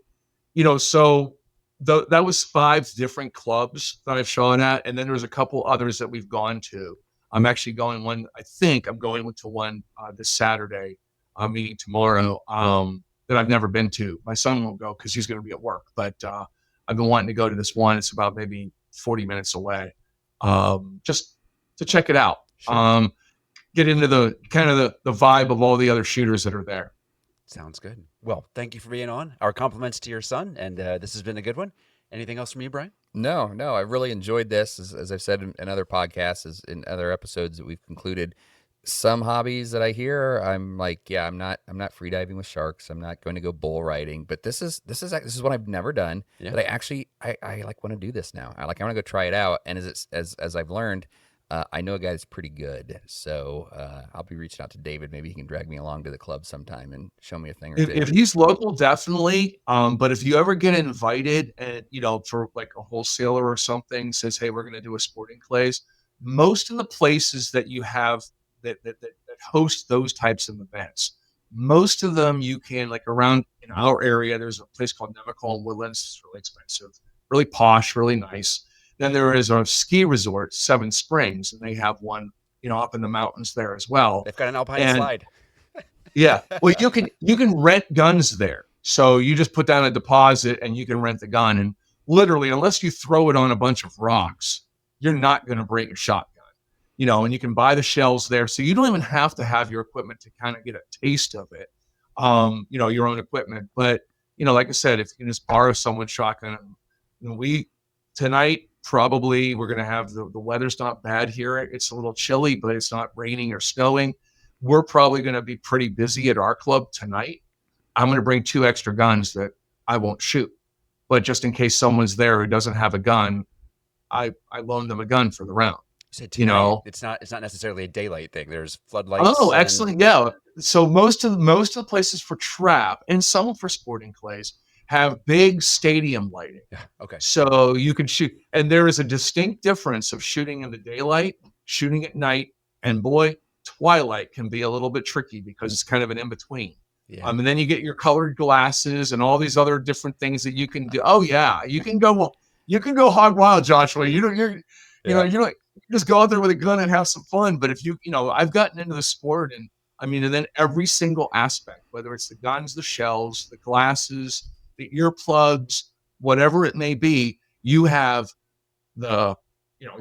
so that was 5 different clubs that I've shot at, and then there's a couple others that we've gone to. I'm actually going one. I think I'm going to one this Saturday. I'm meeting tomorrow that I've never been to. My son won't go because he's going to be at work, but I've been wanting to go to this one. It's about maybe 40 minutes away, just to check it out. Sure. Get into the kind of the vibe of all the other shooters that are there. Sounds good. Well, thank you for being on. Our compliments to your son, and this has been a good one. Anything else from you, Brian? No, I really enjoyed this. As I've said in other podcasts, in other episodes that we've concluded, some hobbies that I hear, I'm like, yeah, I'm not freediving with sharks. I'm not going to go bull riding. But this is what I've never done. Yeah. But I actually I like want to do this now. I want to go try it out. And as I've learned, I know a guy that's pretty good. So I'll be reaching out to David. Maybe he can drag me along to the club sometime and show me a thing or two. If he's local, definitely. But if you ever get invited and, for like a wholesaler or something says, hey, we're going to do a sporting clays, most of the places that you have that host those types of events, most of them you can, like around in our area, there's a place called Nemacolin Woodlands. It's really expensive, really posh, really nice. Then there is a ski resort, Seven Springs, and they have one, up in the mountains there as well. They've got an alpine slide. Yeah. Well, you can rent guns there. So you just put down a deposit and you can rent the gun. And literally, unless you throw it on a bunch of rocks, you're not going to break a shotgun. And you can buy the shells there. So you don't even have to have your equipment to kind of get a taste of it. Your own equipment. But, like I said, if you can just borrow someone's shotgun, tonight, probably we're going to have the weather's not bad here. It's a little chilly, but it's not raining or snowing. We're probably going to be pretty busy at our club tonight. I'm going to bring 2 extra guns that I won't shoot, but just in case someone's there who doesn't have a gun, I loan them a gun for the round. You said tonight. It's not necessarily a daylight thing. There's floodlights. Oh, excellent. Yeah. So most of the places for trap and some for sporting clays have big stadium lighting. Yeah. Okay. So you can shoot, and there is a distinct difference of shooting in the daylight, shooting at night, and boy, twilight can be a little bit tricky because it's kind of an in-between. Yeah. And then you get your colored glasses and all these other different things that you can do. Oh yeah, you can go hog wild, Joshua. You just go out there with a gun and have some fun. But if I've gotten into the sport, and then every single aspect, whether it's the guns, the shells, the glasses, the earplugs, whatever it may be, you have the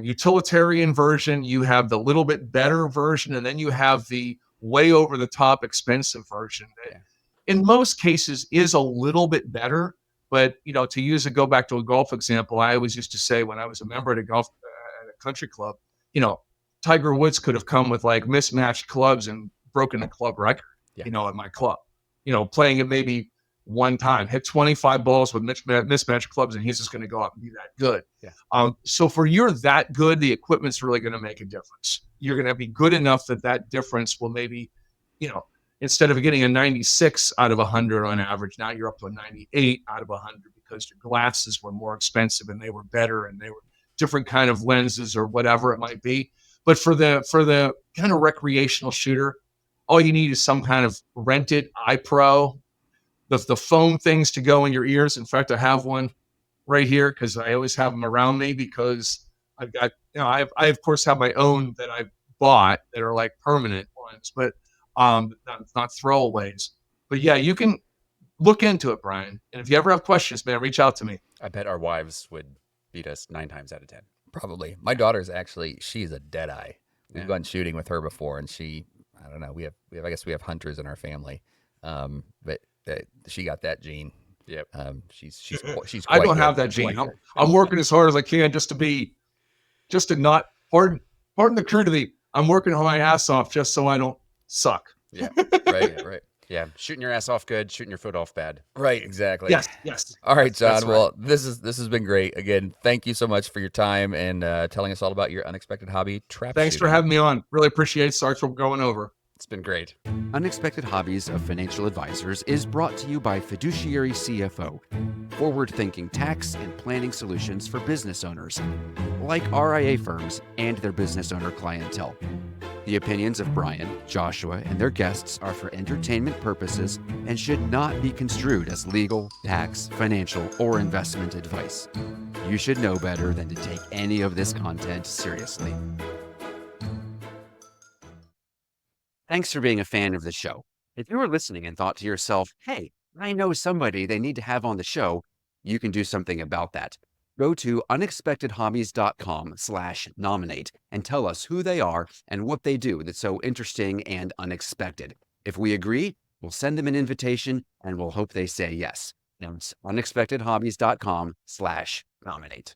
utilitarian version, you have the little bit better version, and then you have the way over the top expensive version that in most cases is a little bit better. But to go back to a golf example, I always used to say when I was a member at a country club, Tiger Woods could have come with like mismatched clubs and broken the club record, at my club, playing it maybe one time, hit 25 balls with mismatched clubs, and he's just going to go out and be that good. Yeah. So for you're that good, the equipment's really going to make a difference. You're going to be good enough that difference will maybe, instead of getting a 96 out of 100 on average, now you're up to a 98 out of 100 because your glasses were more expensive and they were better and they were different kind of lenses or whatever it might be. But for the kind of recreational shooter, all you need is some kind of rented iPro, the foam things to go in your ears. In fact, I have one right here because I always have them around me because I've got, I of course have my own that I bought that are like permanent ones, but not throwaways. But yeah, you can look into it, Brian. And if you ever have questions, man, reach out to me. I bet our wives would beat us 9 times out of 10. Probably. My daughter's actually, she's a dead eye. We've Yeah. gone shooting with her before, and I don't know, we have, I guess we have hunters in our family. But she got that gene. Yep. She's I quite don't have good. that gene. I'm working as hard as I can just to not, pardon the crudity. I'm working my ass off just so I don't suck. Yeah. Right. Yeah. Shooting your ass off good, shooting your foot off bad. Right, exactly. Yes. All right, John. That's right. Well, this has been great. Again, thank you so much for your time and telling us all about your unexpected hobby, trap Thanks for shooting. having me on. Really appreciate it. Sorry for going over. It's been great. Unexpected Hobbies of Financial Advisors is brought to you by Fiduciary CFO, forward-thinking tax and planning solutions for business owners, like RIA firms and their business owner clientele. The opinions of Brian, Joshua, and their guests are for entertainment purposes and should not be construed as legal, tax, financial, or investment advice. You should know better than to take any of this content seriously. Thanks for being a fan of the show. If you were listening and thought to yourself, hey, I know somebody they need to have on the show, you can do something about that. Go to unexpectedhobbies.com/nominate and tell us who they are and what they do that's so interesting and unexpected. If we agree, we'll send them an invitation and we'll hope they say yes. Now it's unexpectedhobbies.com/nominate.